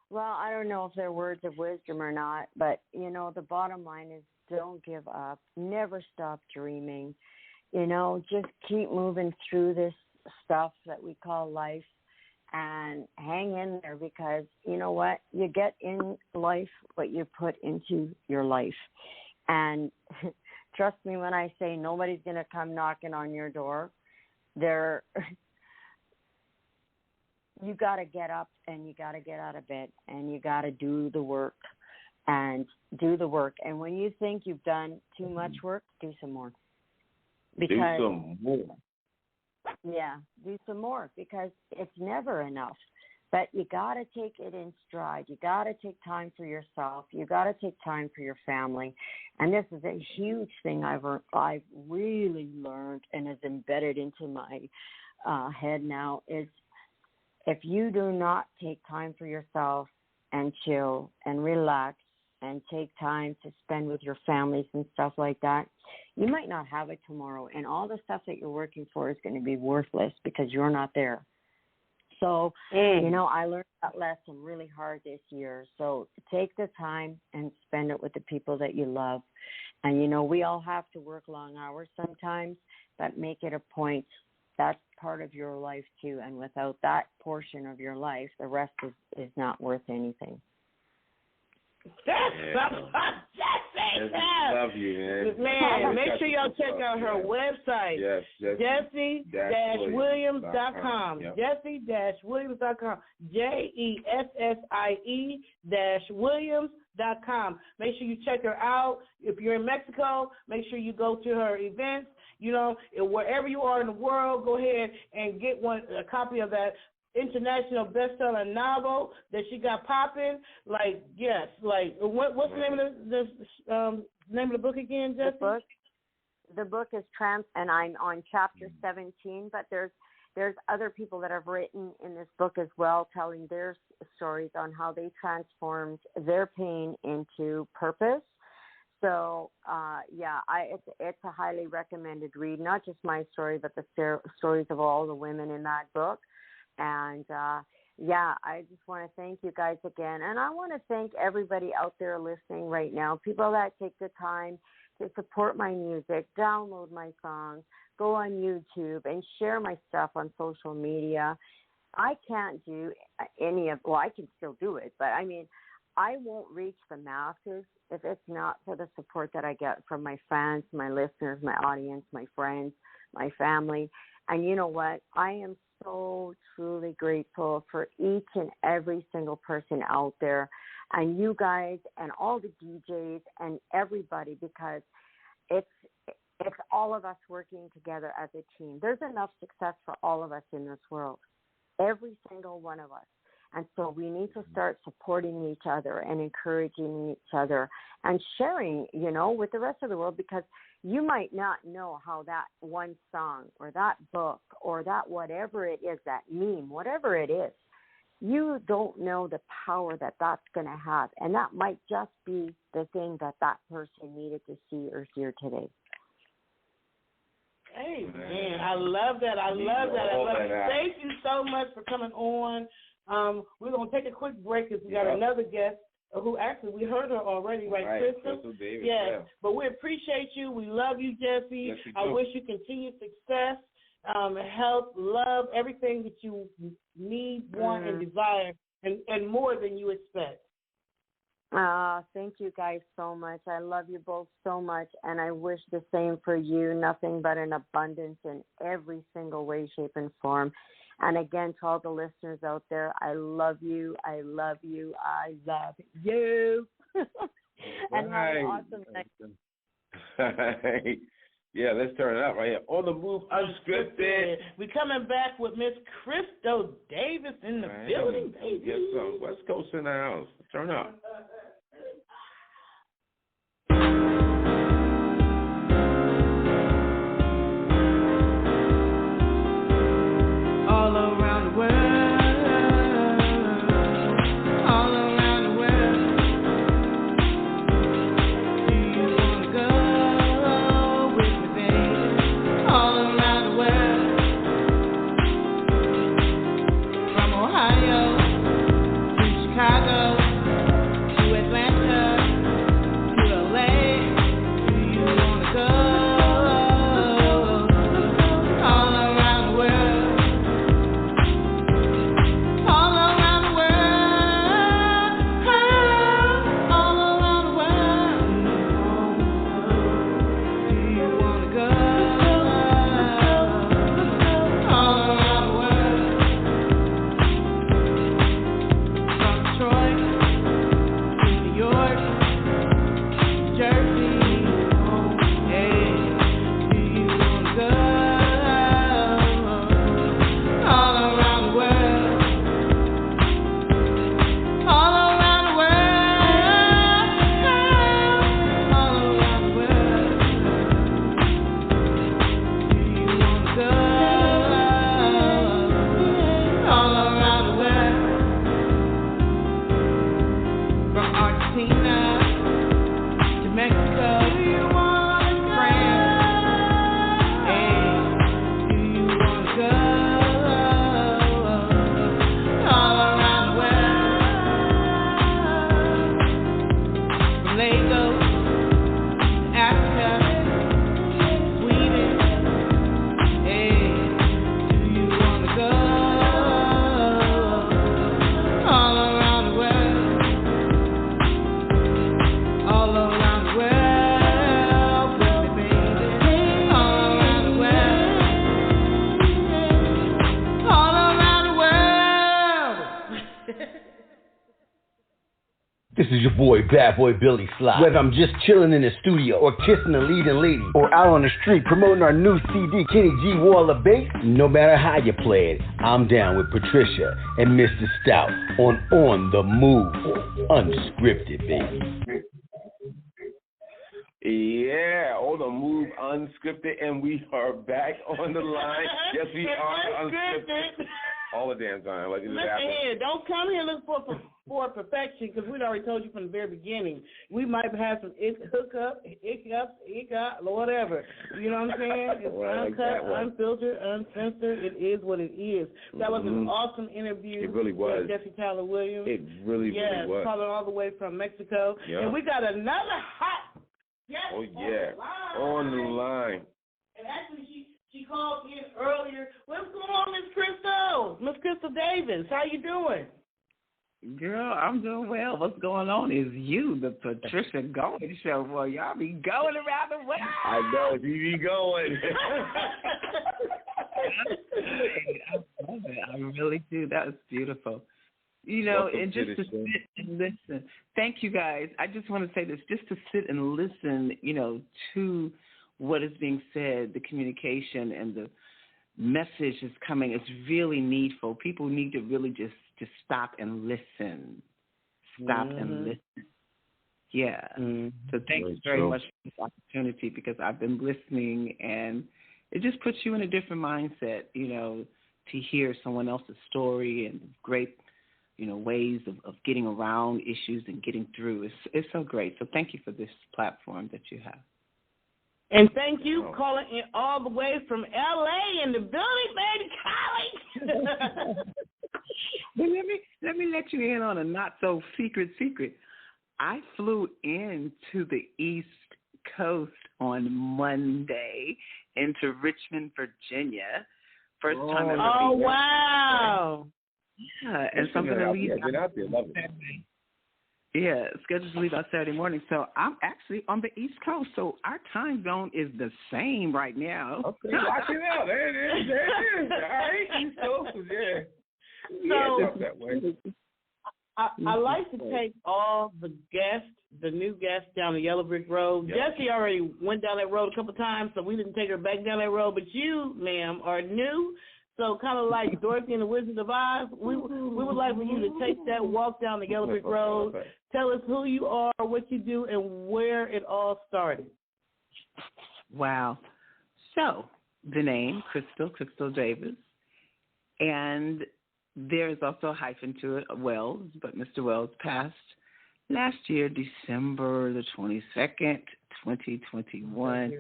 G: Well, I don't know if they're words of wisdom or not, but, the bottom line is don't give up. Never stop dreaming. just keep moving through this stuff that we call life and hang in there, because you know what? You get in life what you put into your life. And trust me when I say nobody's going to come knocking on your door. You got to get up and you got to get out of bed and you got to do the work and do the work. And when you think you've done too much work, do some more.
E: Do some more.
G: Yeah, do some more, because it's never enough. But you got to take it in stride. You got to take time for yourself. You got to take time for your family. And this is a huge thing I've really learned and is embedded into my head now, is if you do not take time for yourself and chill and relax and take time to spend with your families and stuff like that, you might not have it tomorrow. And all the stuff that you're working for is going to be worthless because you're not there. So, I learned that lesson really hard this year. So take the time and spend it with the people that you love. And, we all have to work long hours sometimes, but make it a point. That's part of your life too. And without that portion of your life, the rest is not worth anything.
E: Jessie. Love you,
D: man. Make sure y'all check out her website.
E: Yes,
D: Jessie-Williams.com.
E: Yep.
D: Jessie-Williams.com. JESSIE-Williams.com. Make sure you check her out. If you're in Mexico, make sure you go to her events. Wherever you are in the world, go ahead and get a copy of that international bestseller novel that she got popping. What's the name of the name of the book again, Jessie?
G: The book is and I'm on chapter 17, but there's other people that have written in this book as well, telling their stories on how they transformed their pain into purpose. So, it's a highly recommended read, not just my story, but the stories of all the women in that book. And, I just want to thank you guys again. And I want to thank everybody out there listening right now, people that take the time to support my music, download my songs, go on YouTube, and share my stuff on social media. I can't do I can still do it, but, I won't reach the masses if it's not for the support that I get from my fans, my listeners, my audience, my friends, my family. And you know what? I am so truly grateful for each and every single person out there, and you guys and all the DJs and everybody, because it's all of us working together as a team. There's enough success for all of us in this world, every single one of us. And so we need to start supporting each other and encouraging each other and sharing, with the rest of the world, because you might not know how that one song or that book or that whatever it is, that meme, whatever it is, you don't know the power that that's going to have. And that might just be the thing that person needed to see or hear today.
D: Hey, man, I love that. Thank you so much for coming on. We're going to take a quick break because we got another guest who actually we heard her already, right, Crystal?
E: Davis,
D: yes. But we appreciate you. We love you, Jessie.
E: Yes,
D: I wish you continued success, health, love, everything that you need, want, and desire, and more than you expect.
G: Thank you guys so much. I love you both so much, and I wish the same for you, nothing but an abundance in every single way, shape, and form. And again, to all the listeners out there, I love you. I love you. I love you. And have an awesome night.
E: Yeah, let's turn it up right here. On the Move Unscripted.
D: We're coming back with Miss Crystal Davis in the building, baby.
E: Yes, so West Coast in the house. Turn up.
A: Chicago to Atlanta to LA.
C: This is your boy, Bad Boy Billy Sly. Whether I'm just chilling in the studio or kissing a leading lady or out on the street promoting our new CD, Kenny G Wall of Bass, no matter how you play it, I'm down with Patricia and Mr. Stout on the Move, Unscripted, baby.
E: Yeah, on the Move, Unscripted, and we are back on the line. Yes, we are unscripted. All the damn time. Like,
D: listen here, don't come here looking for perfection, because we'd already told you from the very beginning. We might have some hiccups, whatever. You know what I'm saying? It's uncut, unfiltered, uncensored. It is what it is. That was an awesome interview.
E: It really was.
D: With Jessie Tylre Williams.
E: It really was.
D: Calling all the way from Mexico.
E: Yeah.
D: And we got another hot guest
E: on the line.
D: And actually, she called in earlier. What's going on, Miss Crystal? Miss Crystal Davis, how you doing?
I: Girl, I'm doing well. What's going on is you, the Patricia Goins show. Boy, y'all be going around the world.
E: I know, you be going.
I: I love it. I really do. That was beautiful. You know,
E: Welcome
I: and just to sit and listen. Thank you, guys. I just want to say this, just to sit and listen, you know, to what is being said, the communication and the message is coming. It's really needful. People need to really just stop and listen. Stop and listen. Yeah. So thank you very much for this opportunity, because I've been listening, and it just puts you in a different mindset, you know, to hear someone else's story and great, you know, ways of getting around issues and getting through. It's so great. So thank you for this platform that you have.
D: And thank you calling in all the way from L.A. in the building, baby, Collie.
I: But let me let you in on a not so secret. I flew into the East Coast on Monday into Richmond, Virginia. First time ever.
D: Oh, wow.
I: Yeah, and so I'm going to leave.
E: Been out there, love it.
I: Yeah, scheduled to leave on Saturday morning. So I'm actually on the East Coast, so our time zone is the same right now.
E: Okay, watch it out. There it is. All right, East Coast, yeah.
D: So,
E: that way.
D: I like to take all the guests, the new guests, down the Yellow Brick Road. Yep. Jessie already went down that road a couple times, so we didn't take her back down that road. But you, ma'am, are new. So kind of like Dorothy and the Wizard of Oz, we would like for you to take that walk down the Yellow Brick Road. Tell us who you are, what you do, and where it all started.
I: Wow. So the name, Crystal Davis, and there's also a hyphen to it, Wells, but Mr. Wells passed last year, December the 22nd, 2021.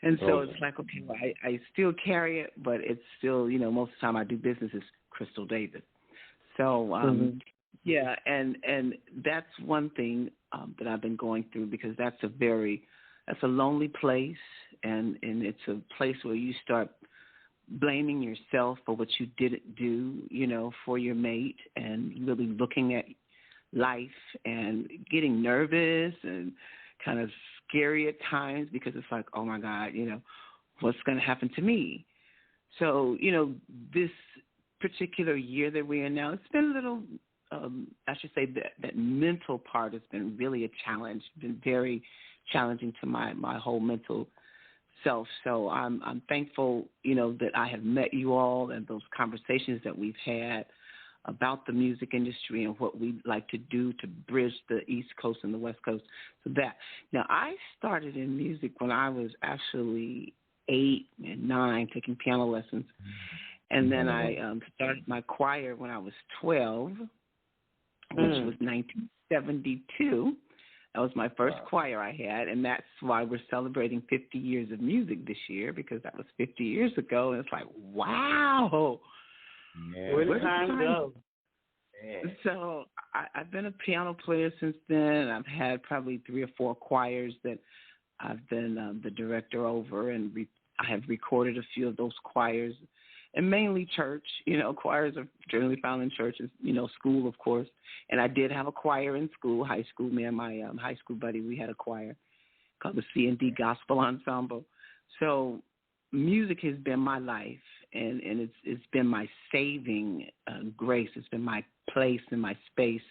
I: And so it's like, okay, I still carry it, but it's still, you know, most of the time I do business is Crystal Davis. So, yeah, and that's one thing that I've been going through, because that's a lonely place, and it's a place where you start blaming yourself for what you didn't do, you know, for your mate, and really looking at life and getting nervous and kind of scary at times, because it's like, oh my God, you know, what's going to happen to me? So, you know, this particular year that we're in now, it's been a little, I should say that mental part has been really a challenge, been very challenging to my whole mental self. So I'm thankful, you know, that I have met you all, and those conversations that we've had about the music industry and what we like to do to bridge the East Coast and the West Coast. So that. Now, I started in music when I was actually 8 and 9, taking piano lessons. And then I started my choir when I was 12, which was 1972. That was my first choir I had, and that's why we're celebrating 50 years of music this year, because that was 50 years ago, and it's like, wow.
D: Where did time go?
I: So I've been a piano player since then. I've had probably 3 or 4 choirs that I've been the director over, and I have recorded a few of those choirs, and mainly church. You know, choirs are generally found in churches, you know, school, of course. And I did have a choir in school, high school. Me and my high school buddy, we had a choir called the C&D Gospel Ensemble. So music has been my life, and it's been my saving grace. It's been my place in my space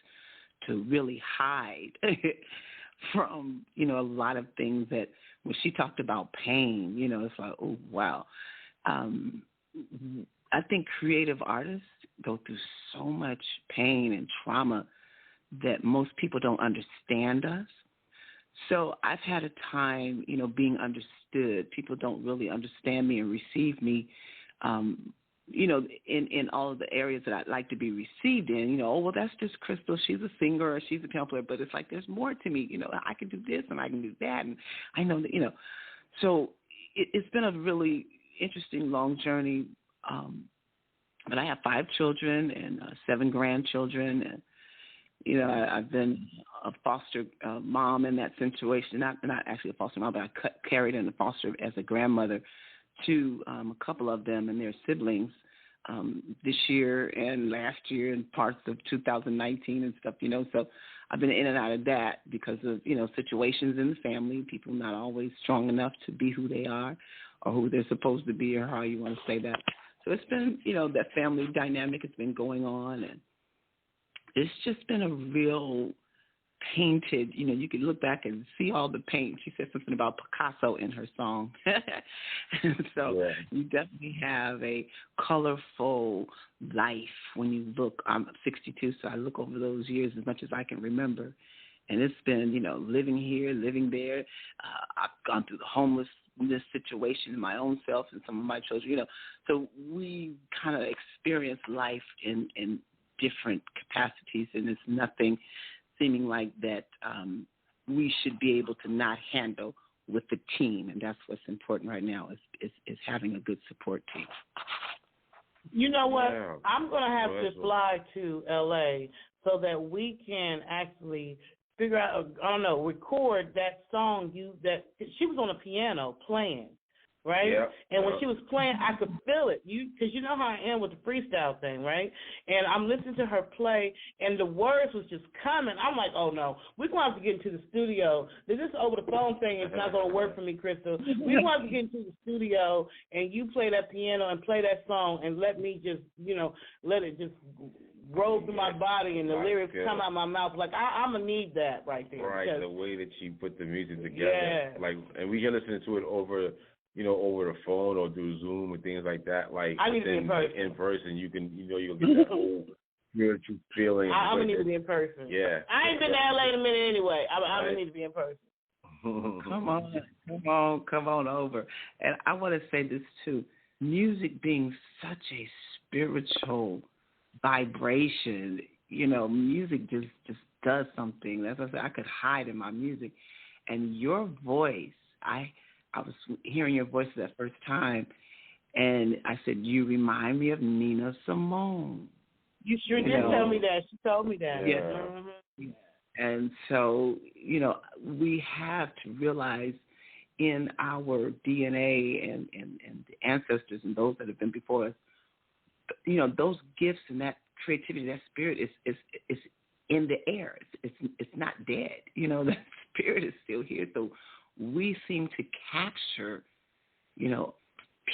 I: to really hide from, a lot of things that when she talked about pain, it's like, oh, wow. I think creative artists go through so much pain and trauma that most people don't understand us. So I've had a time, being understood. People don't really understand me and receive me, in all of the areas that I'd like to be received in. Oh, well, that's just Crystal. She's a singer or she's a piano player. But it's like there's more to me. I can do this and I can do that. And I know that, So it's been a really interesting, long journey. But I have 5 children and 7 grandchildren. And, I've been a foster mom in that situation. Not actually a foster mom, but I carried in the foster as a grandmother to a couple of them and their siblings this year and last year and parts of 2019 and stuff, So I've been in and out of that because of, situations in the family, people not always strong enough to be who they are or who they're supposed to be or how you want to say that. So it's been, that family dynamic has been going on, and it's just been a real painted, you could look back and see all the paint. She said something about Picasso in her song. So you definitely have a colorful life when you look. I'm 62, so I look over those years as much as I can remember. And it's been, living here, living there. I've gone through the homelessness situation in my own self and some of my children, So we kind of experience life in different capacities, and it's nothing seeming like that we should be able to not handle with the team, and that's what's important right now is having a good support team.
D: You know what? Yeah. I'm going to have to fly to L.A. so that we can actually figure out, record that song that she was on a piano playing, right? Yep. And when she was playing, I could feel it. Because you know how I am with the freestyle thing, right? And I'm listening to her play, and the words was just coming. I'm like, oh, no, we're going to have to get into the studio. This over-the-phone thing is not going to work for me, Crystal. We're going to have to get into the studio, and you play that piano and play that song, and let me just, let it just roll through my body and the lyrics come out my mouth. Like, I'm going to need that right there.
E: Right, the way that she put the music together. Yeah. And we can listen to it over the phone or through Zoom and things like that. Like,
D: I need to be in person.
E: In person, you can, you'll get that whole spiritual feeling.
D: I'm going to need to be in person.
E: Yeah.
D: I ain't been to L.A. in a minute anyway. I'm going to need to be in person.
I: Come on over. And I want to say this, too. Music being such a spiritual vibration, music just does something. As I said, I could hide in my music. And your voice, I was hearing your voice that first time, and I said, you remind me of Nina Simone.
D: You sure did tell me that. She told me that.
I: Yeah. Mm-hmm. And so, we have to realize in our DNA and the ancestors and those that have been before us, those gifts and that creativity, that spirit is in the air. It's not dead. That spirit is still here. So we seem to capture,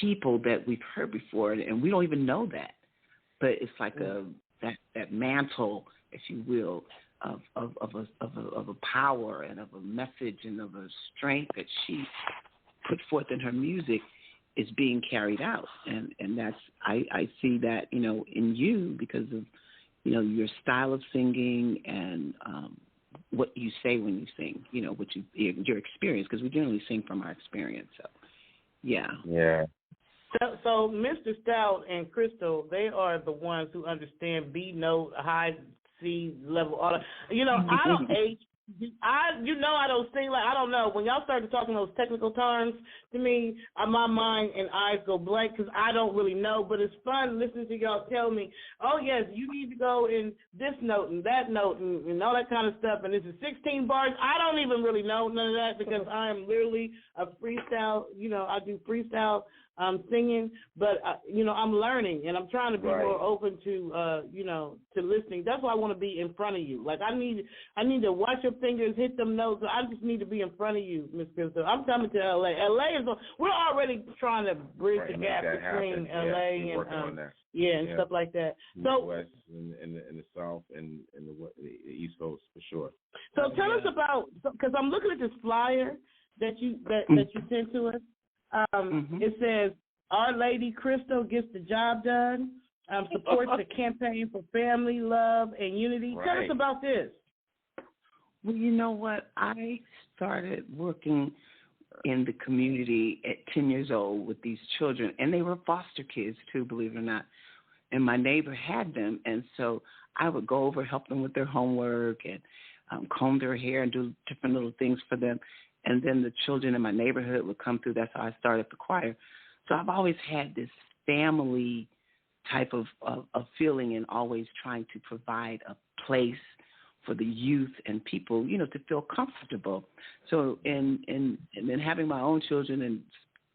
I: people that we've heard before, and we don't even know that. But it's like that mantle, if you will, of a power and of a message and of a strength that she put forth in her music is being carried out, and that's I see that in you because of your style of singing and what you say when you sing, what your experience, because we generally sing from our experience. So yeah.
D: So Mr. Stout and Crystal, they are the ones who understand B note, high C level, all that. I don't I don't sing like, I don't know. When y'all started talking those technical terms to me, my mind and eyes go blank because I don't really know. But it's fun listening to y'all tell me, oh, yes, you need to go in this note and that note and all that kind of stuff. And this is 16 bars. I don't even really know none of that because I am literally a freestyle. I do freestyle singing, but I'm learning and I'm trying to be more open to to listening. That's why I want to be in front of you. Like I need to watch your fingers hit them notes. I just need to be in front of you, Miss Crystal. I'm coming to LA. We're already trying to bridge the gap between LA and and stuff like that.
E: So West and the South and the East Coast for sure.
D: So tell us about, because I'm looking at this flyer that you sent to us. It says, Our Lady Crystal gets the job done, supports the campaign for family, love, and unity.
E: Right.
D: Tell us about this.
I: Well, you know what? I started working in the community at 10 years old with these children, and they were foster kids too, believe it or not. And my neighbor had them, and so I would go over, help them with their homework, and comb their hair and do different little things for them. And then the children in my neighborhood would come through. That's how I started the choir. So I've always had this family type of feeling, and always trying to provide a place for the youth and people, you know, to feel comfortable. So and then having my own children and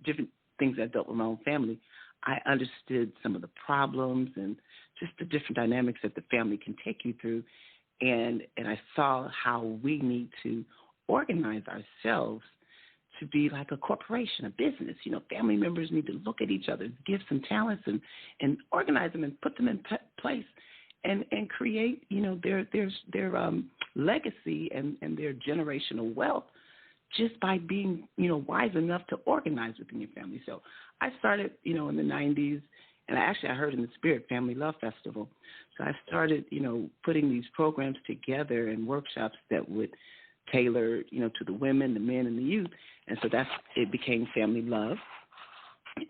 I: different things I dealt with my own family, I understood some of the problems and just the different dynamics that the family can take you through. And I saw how we need to organize ourselves to be like a corporation, a business. You know, family members need to look at each other's gifts and talents and organize them and put them in place and create, you know, their legacy and their generational wealth just by being, you know, wise enough to organize within your family. So I started, you know, in the 90s, and I heard in the Spirit Family Love Festival. So I started, you know, putting these programs together and workshops that would tailor, you know, to the women, the men, and the youth. And so it became Family Love.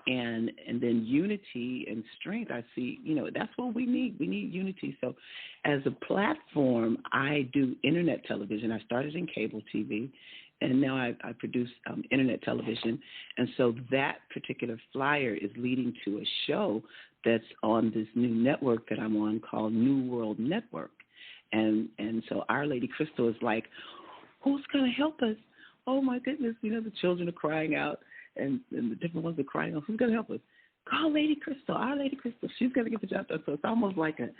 I: And then unity and strength, I see, you know, that's what we need. We need unity. So as a platform, I do internet television. I started in cable TV, and now I produce internet television. And so that particular flyer is leading to a show that's on this new network that I'm on called New World Network. And so Our Lady Crystal is like, who's going to help us? Oh, my goodness. You know, the children are crying out, and the different ones are crying out. Who's going to help us? Call Lady Crystal, Our Lady Crystal. She's going to get the job done. So it's almost like a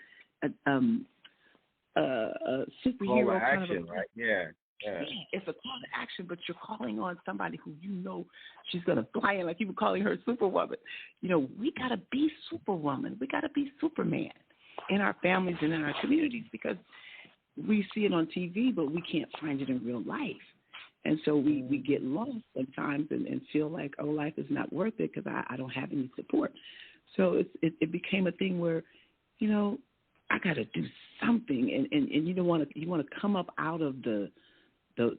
I: superhero
E: action,
I: kind of
E: right? Yeah.
I: It's a call to action, but you're calling on somebody who you know she's going to fly in, like you were calling her Superwoman. You know, we got to be Superwoman. We got to be Superman in our families and in our communities, because we see it on TV, but we can't find it in real life. And so we get lost sometimes and feel like, oh, life is not worth it because I don't have any support. So it became a thing where, you know, I got to do something. And you want to come up out of the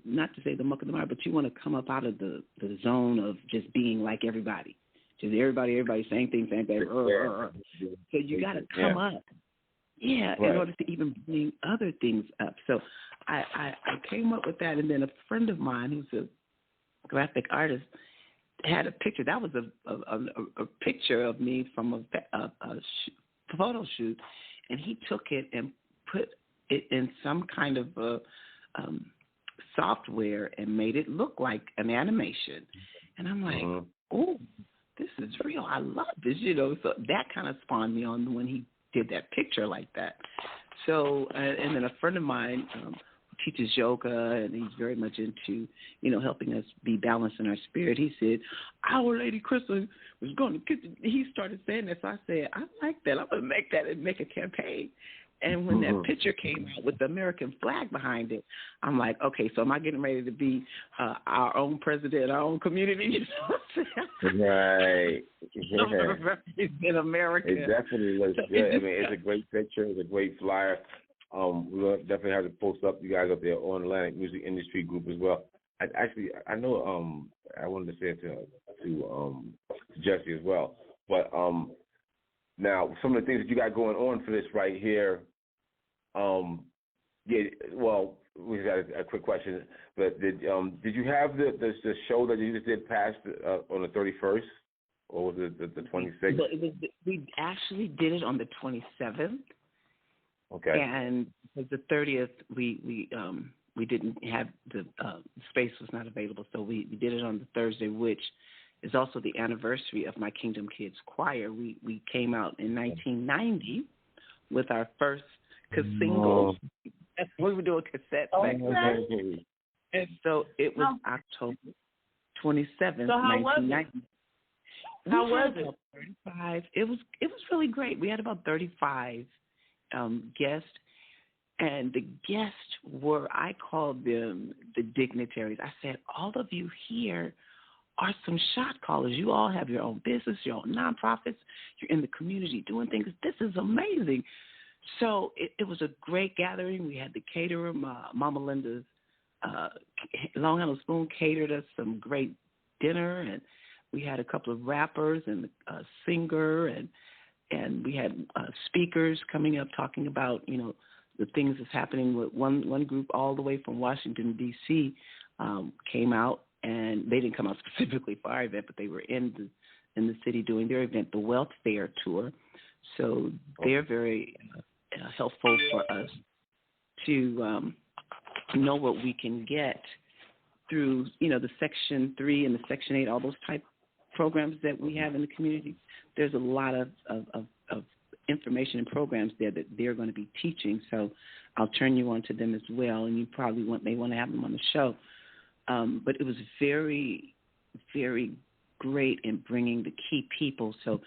I: not to say the muck of the mire, but you want to come up out of the zone of just being like everybody. Just everybody same thing. So you got to come up. Yeah, right. In order to even bring other things up. So I came up with that, and then a friend of mine who's a graphic artist had a picture. That was a picture of me from a photo shoot, and he took it and put it in some kind of software and made it look like an animation. And I'm like, oh, this is real. I love this, you know. So that kind of spawned me on when he did that picture like that. So, and then a friend of mine who teaches yoga, and he's very much into, you know, helping us be balanced in our spirit. He said, Our Lady Crystal was going to get he started saying that. So I said, I like that. I'm going to make that and make a campaign. And when that picture came out with the American flag behind it, I'm like, okay, so am I getting ready to be our own president, our own community?
E: Right. Yeah.
I: In America.
E: It definitely looks good. I mean, it's a great picture. It's a great flyer. We'll definitely have to post up you guys up there on Atlantic Music Industry Group as well. I know I wanted to say it to Jessie as well, but now, some of the things that you got going on for this right here, well, we got a quick question. But did you have the show that you just did past on the 31st, or was it the 26th?
I: We actually did it on the 27th.
E: Okay.
I: And the 30th, we didn't have the space was not available, so we did it on the Thursday, which is also the anniversary of my Kingdom Kids Choir. We came out in 1990 with our first single. We were doing cassettes back then. And so it was October 27th, 1990.
D: How was it?
I: 35. It was really great. We had about 35 guests, And the guests were, I called them the dignitaries. I said, all of you here are some shot callers. You all have your own business, your own nonprofits. You're in the community doing things. This is amazing. So it was a great gathering. We had the caterer, Mama Linda's Long Island Spoon catered us some great dinner, and we had a couple of rappers and a singer, and we had speakers coming up talking about, you know, the things that's happening. With one group all the way from Washington, D.C. Came out, and they didn't come out specifically for our event, but they were in the city doing their event, the Wealth Fair Tour. So they're very helpful for us to know what we can get through, you know, the Section 3 and the Section 8, all those type programs that we have in the community. There's a lot of information and programs there that they're going to be teaching. So I'll turn you on to them as well, and you probably may want to have them on the show. But it was very, very great in bringing the key people. So,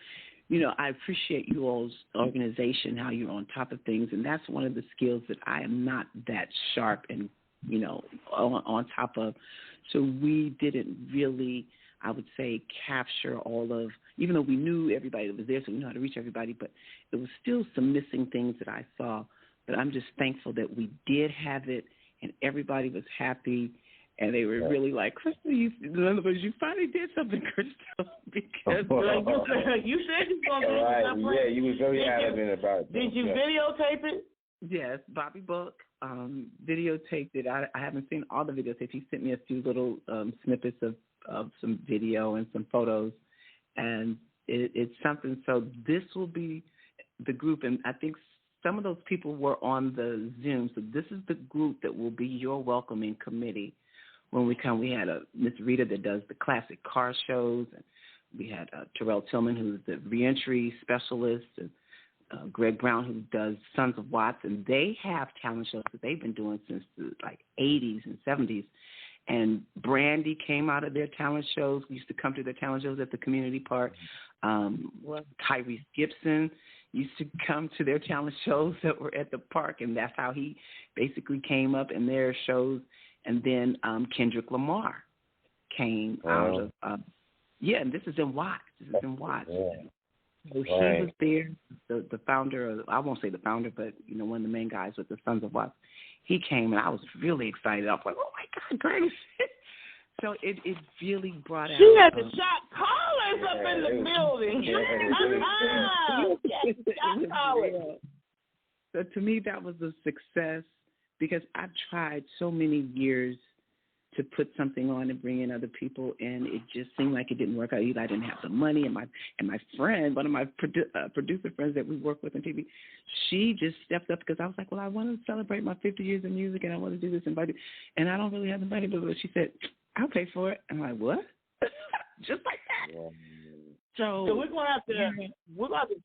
I: you know, I appreciate you all's organization, how you're on top of things, and that's one of the skills that I am not that sharp and, you know, on top of. So we didn't really, I would say, capture all of, even though we knew everybody that was there, so we knew how to reach everybody, but it was still some missing things that I saw. But I'm just thankful that we did have it, and everybody was happy. And they were really like, Crystal, you finally did something, Crystal. Because
D: you said you were going to do something.
E: Yeah, you was very adamant about it.
D: Did you videotape it?
I: Yes, Bobby Book videotaped it. I haven't seen all the videotapes. He sent me a few little snippets of some video and some photos. And it's something. So this will be the group. And I think some of those people were on the Zoom. So this is the group that will be your welcoming committee. When we come, we had Miss Rita that does the classic car shows, and we had Terrell Tillman, who's the reentry specialist, and Greg Brown, who does Sons of Watts, and they have talent shows that they've been doing since the 80s and 70s. And Brandy came out of their talent shows. We used to come to their talent shows at the community park. Tyrese Gibson used to come to their talent shows that were at the park, and that's how he basically came up in their shows. And then Kendrick Lamar came out of, and this is in Watts. So he was there, the founder of, I won't say the founder, but, you know, one of the main guys with the Sons of Watts. He came, and I was really excited. I was like, oh, my God, great. So it really brought out.
D: She had the shot callers up in the building. Shot callers.
I: So to me, that was a success. Because I've tried so many years to put something on and bring in other people, and it just seemed like it didn't work out. Either I didn't have the money, and my friend, one of my producer friends that we work with on TV, she just stepped up because I was like, well, I want to celebrate my 50 years of music, and I want to do this and I don't really have the money, but she said, I'll pay for it. I'm like, what? Just like that. Yeah. So
D: we're gonna have to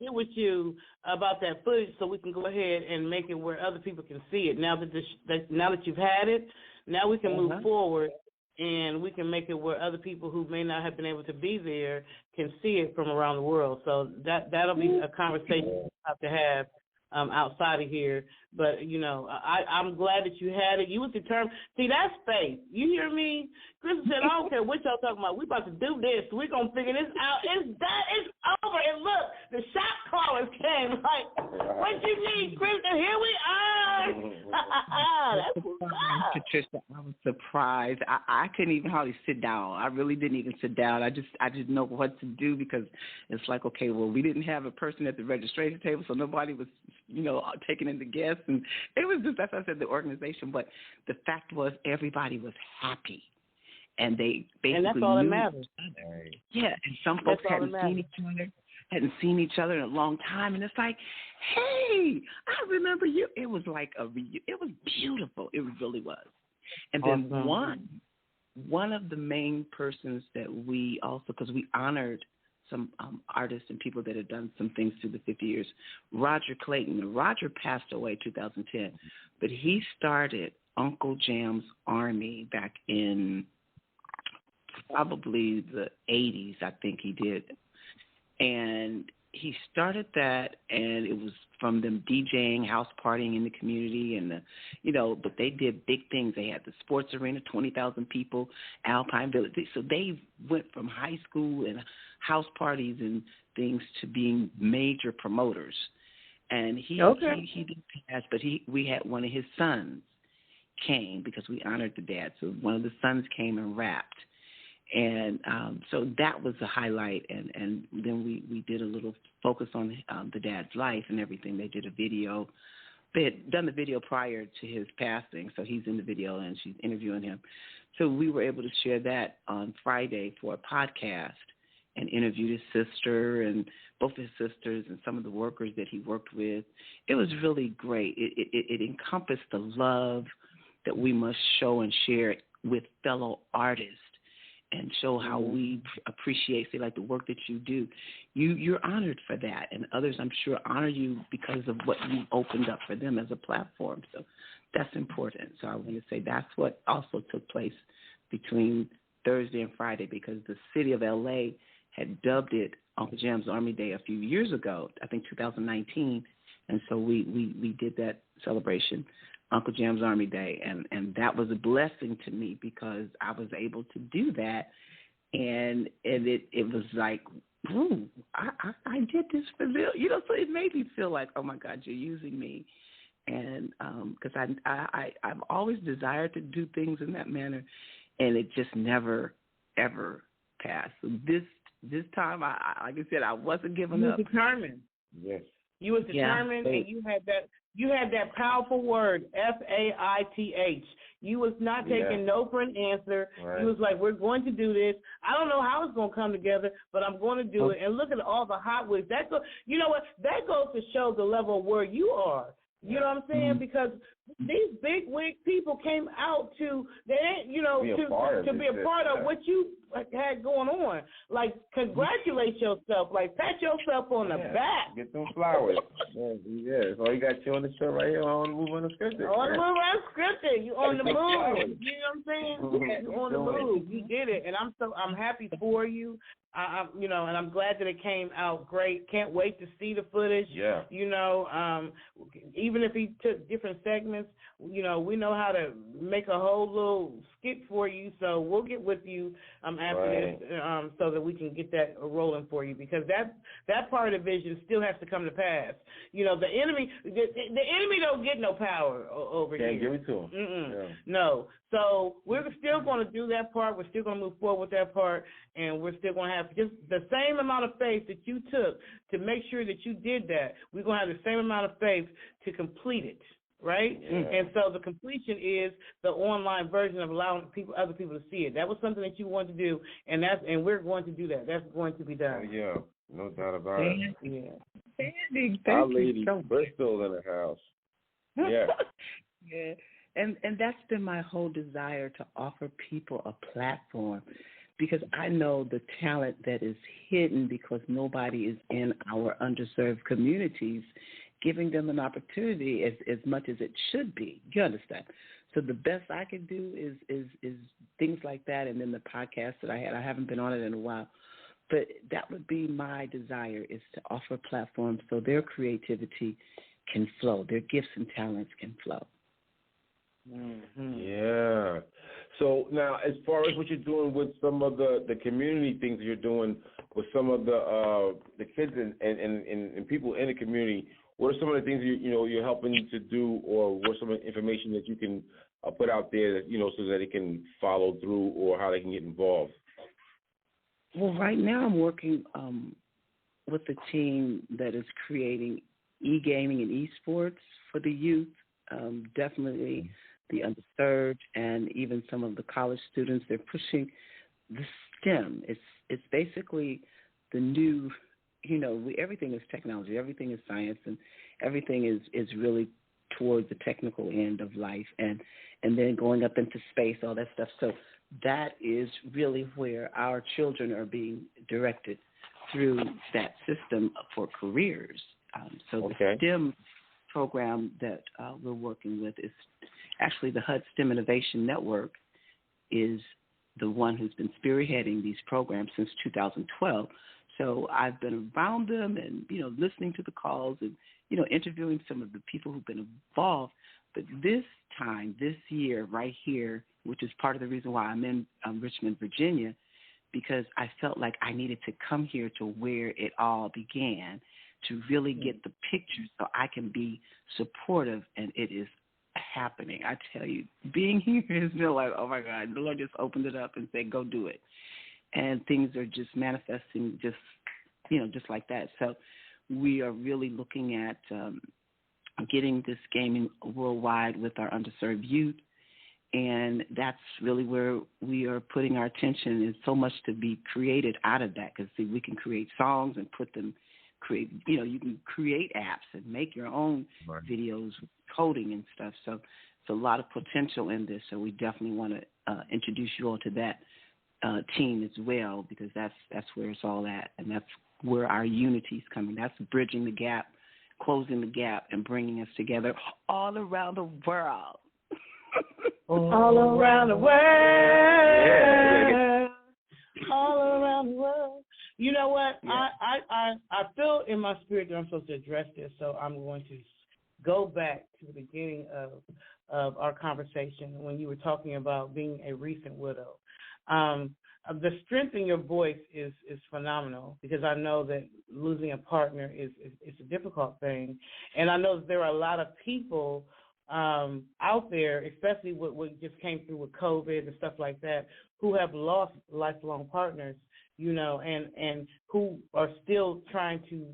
D: get with you about that footage so we can go ahead and make it where other people can see it. Now that you've had it, now we can move forward and we can make it where other people who may not have been able to be there can see it from around the world. So that'll be a conversation we'll have to have outside of here. But, you know, I'm glad that you had it. You was determined. See, that's faith. You hear me? Chris said, I don't care what y'all talking about. We about to do this. We're going to figure this out. It's over. And look, the shot callers came. Like, what you need, Chris? And here we are. That's what's up.
I: Patricia, I was surprised. I couldn't even hardly sit down. I really didn't even sit down. I didn't know what to do because it's like, okay, well, we didn't have a person at the registration table, so nobody was, you know, taking in the guests. And it was just, as I said, the organization. But the fact was everybody was happy. And they basically
D: and that's all that matters.
I: Yeah, and some folks hadn't seen each other in a long time, and it's like, hey, I remember you. It was like it was beautiful. It really was. And then one of the main persons that we also, because we honored some artists and people that had done some things through the 50 years, Roger Clayton. Roger passed away in 2010, but he started Uncle Jam's Army back in probably the 80s, I think he did. And he started that, and it was from them DJing, house partying in the community, and but they did big things. They had the sports arena, 20,000 people, Alpine Village. So they went from high school and house parties and things to being major promoters. And he didn't pass, but we had one of his sons came because we honored the dad. So one of the sons came and rapped. And so that was the highlight, and then we did a little focus on the dad's life and everything. They did a video. They had done the video prior to his passing, so he's in the video, and she's interviewing him. So we were able to share that on Friday for a podcast and interviewed his sister and both his sisters and some of the workers that he worked with. It was really great. It encompassed the love that we must show and share with fellow artists, and show how we appreciate, say, like the work that you do. You're honored for that, and others, I'm sure, honor you because of what you opened up for them as a platform. So that's important. So I want to say that's what also took place between Thursday and Friday, because the city of L.A. had dubbed it Uncle Jam's Army Day a few years ago, I think 2019, and so we did that celebration, Uncle Jam's Army Day, and that was a blessing to me because I was able to do that, and it was like, ooh, I did this for real, so it made me feel like, oh my God, you're using me, and because I've always desired to do things in that manner, and it just never ever passed. So this time, like I said, I wasn't giving up.
D: You was determined.
E: Yes.
D: You was determined, and you had that. You had that powerful word, FAITH. You was not taking no for an answer. Right. You was like, we're going to do this. I don't know how it's going to come together, but I'm going to do it. And look at all the hot wigs. You know what? That goes to show the level of where you are. You know what I'm saying? Because these big wig people came out to be a part of what you had going on. Like, congratulate yourself. Like, pat yourself on the back.
E: Get them flowers. So you got you on the show right here on the Move Unscripted.
D: On the Move Unscripted. You on the move. You know what I'm saying? You on the move. You did it, and I'm happy for you. And I'm glad that it came out great. Can't wait to see the footage.
E: Yeah.
D: Even if he took different segments, we know how to make a whole little skit for you. So we'll get with you after this, so that we can get that rolling for you, because that part of the vision still has to come to pass. The enemy don't get no power over here.
E: Can't give it to him.
D: Yeah. No. So we're still going to do that part. We're still going to move forward with that part, and we're still going to have just the same amount of faith that you took to make sure that you did that. We're going to have the same amount of faith to complete it, right? Yeah. And so the completion is the online version of allowing other people to see it. That was something that you wanted to do, and we're going to do that. That's going to be done.
E: Yeah, no doubt about it.
I: Yeah. Sandy,
E: our lady Bristol in the house. Yeah.
I: Yeah. And that's been my whole desire, to offer people a platform, because I know the talent that is hidden because nobody is in our underserved communities, giving them an opportunity as much as it should be. You understand? So the best I can do is things like that, and then the podcast that I had. I haven't been on it in a while, but that would be my desire, is to offer a platform so their creativity can flow, their gifts and talents can flow.
E: Mm-hmm. Yeah. So now, as far as what you're doing with some of the community things you're doing with some of the kids and people in the community, what are some of the things you're helping to do, or what's some of the information that you can put out there that so that it can follow through, or how they can get involved?
I: Well, right now I'm working with the team that is creating e-gaming and esports for the youth. Definitely the underserved, and even some of the college students. They're pushing the STEM. It's basically the new, everything is technology, everything is science, and everything is really towards the technical end of life, and then going up into space, all that stuff. So that is really where our children are being directed through that system for careers. So the STEM program that we're working with is actually the HUD STEM Innovation Network is the one who's been spearheading these programs since 2012. So I've been around them and, listening to the calls and, interviewing some of the people who've been involved. But this time, this year, right here, which is part of the reason why I'm in Richmond, Virginia, because I felt like I needed to come here to where it all began to really get the picture so I can be supportive, and it is happening. I tell you, being here has been like, oh, my God, the Lord just opened it up and said, go do it. And things are just manifesting just like that. So we are really looking at getting this gaming worldwide with our underserved youth. And that's really where we are putting our attention. There's so much to be created out of that because we can create songs and you can create apps and make your own videos, coding and stuff. So it's a lot of potential in this. So we definitely want to introduce you all to that team as well, because that's where it's all at. And that's where our unity is coming. That's bridging the gap, closing the gap, and bringing us together all around the world.
D: All around the world. Yeah. All around the world. You know what? Yeah. I feel in my spirit that I'm supposed to address this, so I'm going to go back to the beginning of our conversation when you were talking about being a recent widow. The strength in your voice is phenomenal, because I know that losing a partner is a difficult thing, and I know that there are a lot of people out there, especially what just came through with COVID and stuff like that, who have lost lifelong partners, and who are still trying to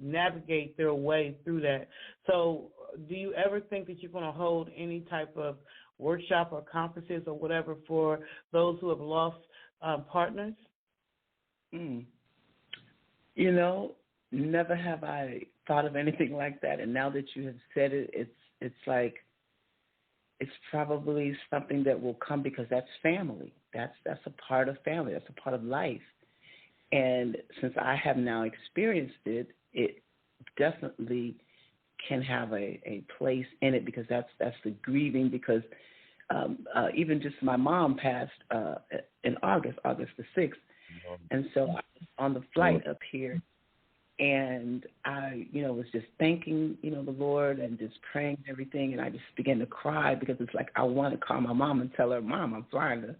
D: navigate their way through that. So do you ever think that you're going to hold any type of workshop or conferences or whatever for those who have lost partners?
I: Never have I thought of anything like that. And now that you have said it, it's like it's probably something that will come, because that's family. That's a part of family. That's a part of life. And since I have now experienced it, it definitely can have a place in it, because that's the grieving. Because even just my mom passed in August the 6th. And so I was on the flight up here, and I, was just thanking, the Lord and just praying and everything. And I just began to cry, because it's like I want to call my mom and tell her, Mom, I'm flying to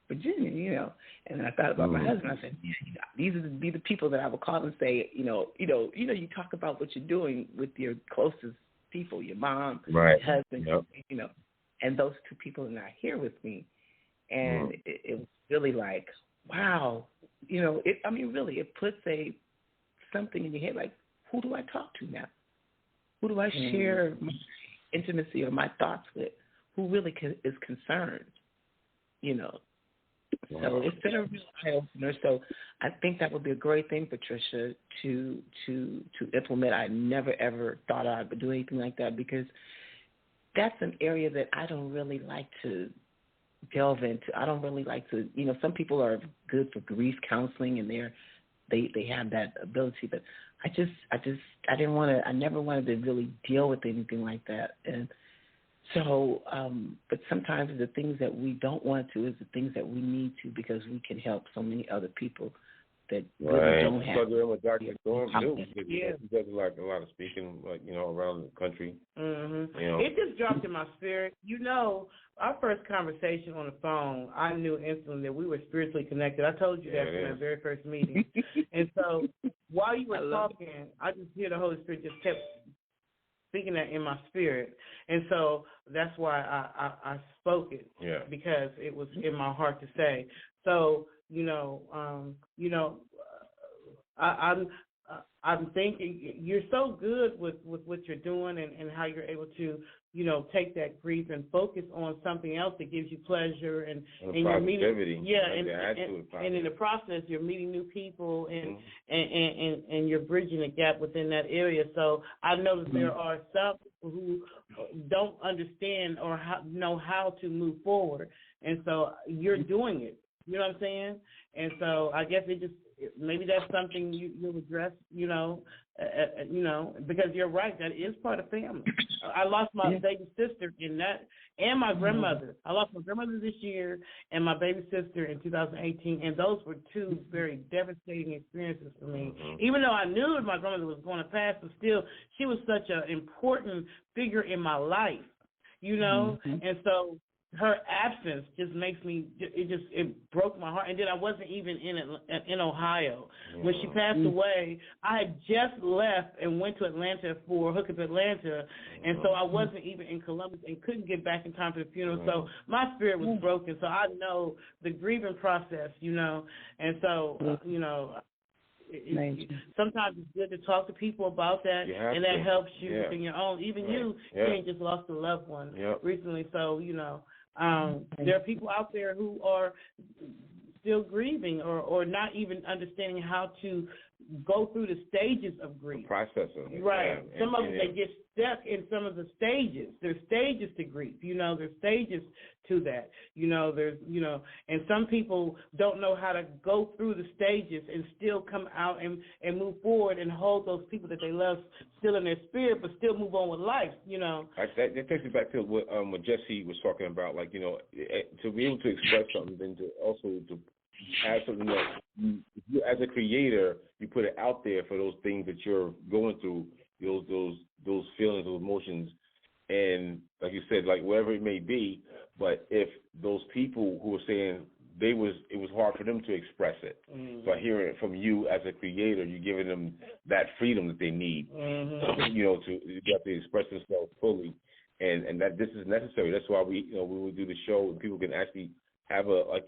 I: Virginia, And I thought about my husband. I said, these are the people that I would call and say, you talk about what you're doing with your closest people, your mom, your husband, and those two people are not here with me. And it was really like, wow, it puts something in your head, like, who do I talk to now? Who do I share my intimacy or my thoughts with? Who really is concerned? So it's been a real eye-opener. So I think that would be a great thing, Patricia, to implement. I never, ever thought I would do anything like that, because that's an area that I don't really like to delve into. I don't really like to, some people are good for grief counseling, and they have that ability, but I never wanted to really deal with anything like that. And so, but sometimes the things that we don't want to is the things that we need to, because we can help so many other people that really don't have.
E: So doing what Dr. Goins do, he does a lot of speaking, around the country.
D: Mm-hmm. It just dropped in my spirit. Our first conversation on the phone, I knew instantly that we were spiritually connected. I told you that from our very first meeting. And so while you were talking, I just hear the Holy Spirit just kept speaking that in my spirit. And so that's why I spoke it, because it was in my heart to say. So, I'm thinking you're so good with what you're doing and how you're able to, take that grief and focus on something else that gives you pleasure and you're meeting, and in the process you're meeting new people and you're bridging the gap within that area. So I know that there are some who don't understand or know how to move forward, and so you're doing it. You know what I'm saying? And so I guess it just maybe that's something you'll address, because you're right, that is part of family. I lost my baby sister in that, and my grandmother. I lost my grandmother this year and my baby sister in 2018, and those were two very devastating experiences for me. Even though I knew my grandmother was going to pass, but still, she was such an important figure in my life, and so her absence just makes me, it broke my heart. And then I wasn't even in Ohio. When she passed away, I had just left and went to Atlanta for Hookup Atlanta, and so I wasn't even in Columbus and couldn't get back in time for the funeral. So my spirit was broken. So I know the grieving process, and so, sometimes it's good to talk to people about that, and that helps you in your own. Even you just lost a loved one recently, so there are people out there who are still grieving or not even understanding how to go through the stages of grief.
E: The process of it.
D: Right. Some of them, they get stuck in some of the stages. There's stages to grief. There's stages to that. There's, and some people don't know how to go through the stages and still come out and move forward and hold those people that they love still in their spirit, but still move on with life,
E: That takes me back to what Jessie was talking about, like, to be able to express something, then to also to have something that you, as a creator, you put it out there for those things that you're going through, those feelings, those emotions, and like you said, like wherever it may be. But if those people who are saying it was hard for them to express it, by hearing it from you as a creator, you're giving them that freedom that they need, to get to express themselves fully, and that this is necessary. That's why we would do the show and people can actually have a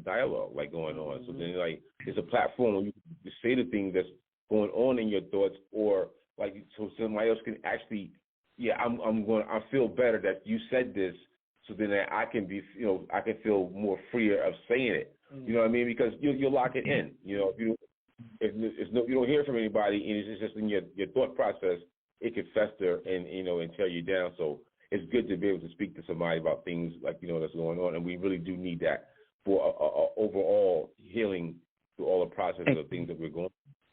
E: dialogue like going on. So then it's a platform where you can say the things that's going on in your thoughts, or like so somebody else can actually, I feel better that you said this, so then I can be, I can feel more freer of saying it. You know what I mean? Because you lock it in. If you don't hear from anybody and it's just in your thought process, it can fester and tear you down. So it's good to be able to speak to somebody about things like, that's going on. And we really do need that for overall healing through all the process of things that we're going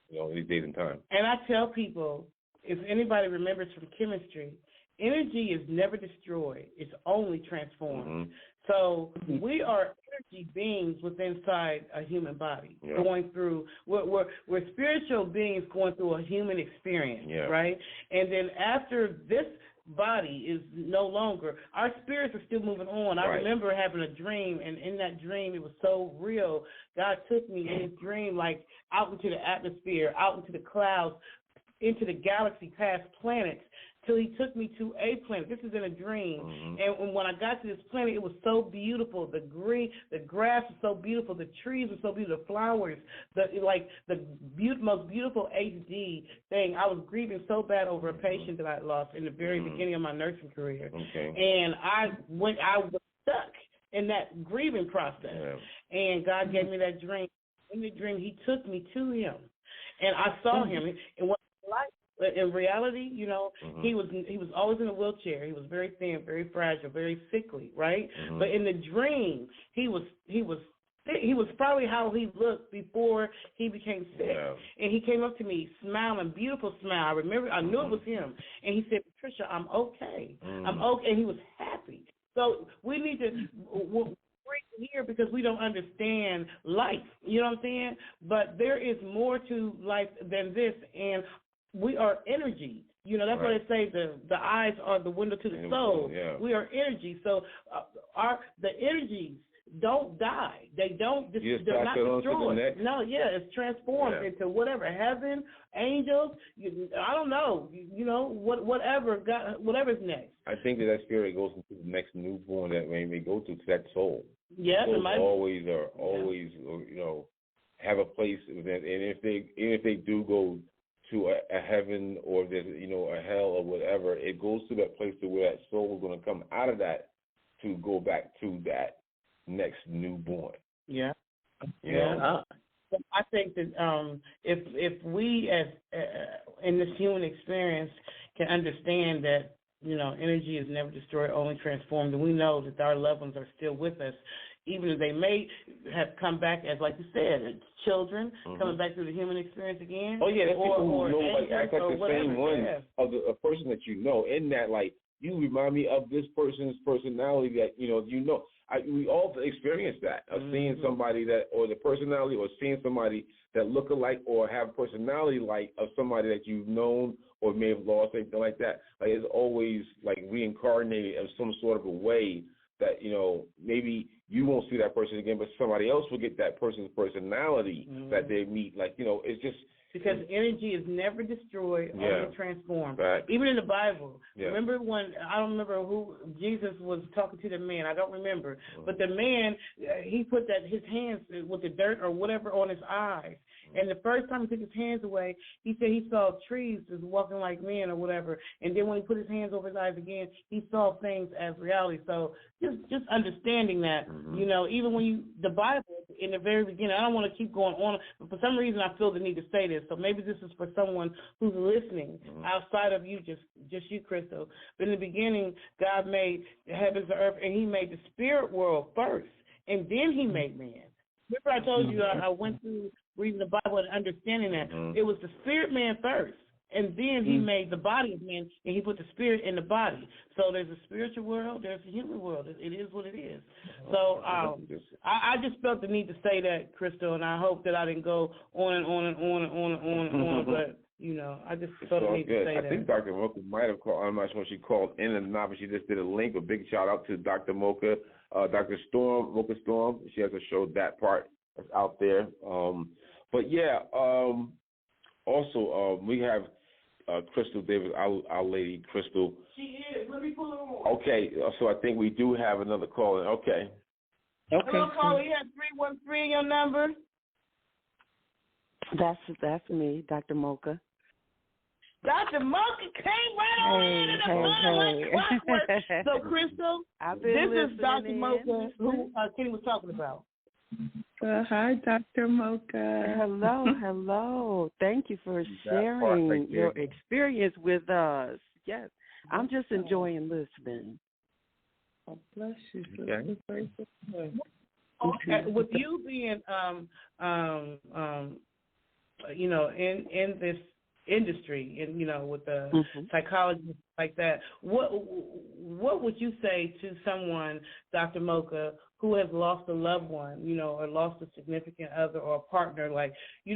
E: through, in these days and time.
D: And I tell people, if anybody remembers from chemistry, energy is never destroyed. It's only transformed. So we are energy beings within inside a human body, going through, we're spiritual beings going through a human experience, right? And then after this body is no longer, our spirits are still moving on. I remember having a dream, and in that dream, it was so real. God took me in his dream, like out into the atmosphere, out into the clouds, into the galaxy, past planets, till he took me to a planet. This is in a dream. And when I got to this planet, it was so beautiful. The grass was so beautiful. The trees were so beautiful. The flowers, the most beautiful HD thing. I was grieving so bad over a patient that I lost in the very beginning of my nursing career. And I was stuck in that grieving process. And God gave me that dream. In the dream, he took me to him. And I saw him. And what in reality, he was always in a wheelchair. He was very thin, very fragile, very sickly, right? But in the dream, he was probably how he looked before he became sick. And he came up to me, smiling, beautiful smile. I knew it was him. And he said, "Patricia, I'm okay. I'm okay." And he was happy. So we need to here because we don't understand life. You know what I'm saying? But there is more to life than this, and we are energy. That's why they say the eyes are the window to the soul. We are energy. So the energies don't die. They don't. They're not destroyed. No, it's transformed into whatever, heaven, angels. I don't know. Whatever God, whatever's next.
E: I think that spirit goes into the next newborn that may go to that soul.
D: Yes, it might
E: always have a place within. And if they do go to a heaven or there's a hell or whatever, it goes to that place to where that soul is going to come out of that to go back to that next newborn.
D: I think that if we as in this human experience can understand that energy is never destroyed, only transformed, and we know that our loved ones are still with us even if they may have come back as, like you said, children coming back through the human experience again.
E: Oh yeah, that's people who know, like act like the
D: whatever,
E: same one of a person that you know. In that, like, you remind me of this person's personality that we all experience that of seeing somebody that, or the personality, or seeing somebody that look alike or have personality like of somebody that you've known or may have lost, anything like that. Like, it's always like reincarnated in some sort of a way that, maybe you won't see that person again, but somebody else will get that person's personality that they meet. Like, it's just.
D: Because energy is never destroyed, only transformed.
E: Right.
D: Even in the Bible. Yeah. Remember when, I don't remember who, Jesus was talking to the man. I don't remember. But the man, he put his hands with the dirt or whatever on his eyes. And the first time he took his hands away, he said he saw trees just walking like men or whatever. And then when he put his hands over his eyes again, he saw things as reality. So just understanding that, even when the Bible, in the very beginning, I don't want to keep going on, but for some reason I feel the need to say this. So maybe this is for someone who's listening outside of you, just you, Crystal. But in the beginning, God made the heavens and earth, and he made the spirit world first, and then he made man. Remember I told you I went through reading the Bible and understanding that. It was the spirit man first, and then he made the body of man, and he put the spirit in the body. So there's a spiritual world, there's a human world. It is what it is. So I just felt the need to say that, Crystal, and I hope that I didn't go on and on and on and on and on and on, but, I just felt the need to say that.
E: I think Dr. Mocha might have called, I'm not sure when she called in and not, but she just did a link. A big shout out to Dr. Mocha, Dr. Storm, Mocha Storm. She has a show, that part that's out there. But yeah, also we have Crystal Davis, our lady Crystal.
D: She is. Let me pull her on.
E: Okay, so I think we do have another caller. Okay.
D: Hello, caller. You have 313 in your number.
K: That's me, Dr. Mocha.
D: Dr. Mocha came right on in the So, Crystal, this is Dr. Mocha, who Kenny was talking about.
I: Hi, Dr. Mocha.
K: Hello. Thank you for sharing your experience with us. Yes, I'm just enjoying listening.
I: Oh, bless you.
D: Okay. With you being, in this industry, and with the psychology like that, what would you say to someone, Dr. Mocha, who has lost a loved one, or lost a significant other or a partner? Like, I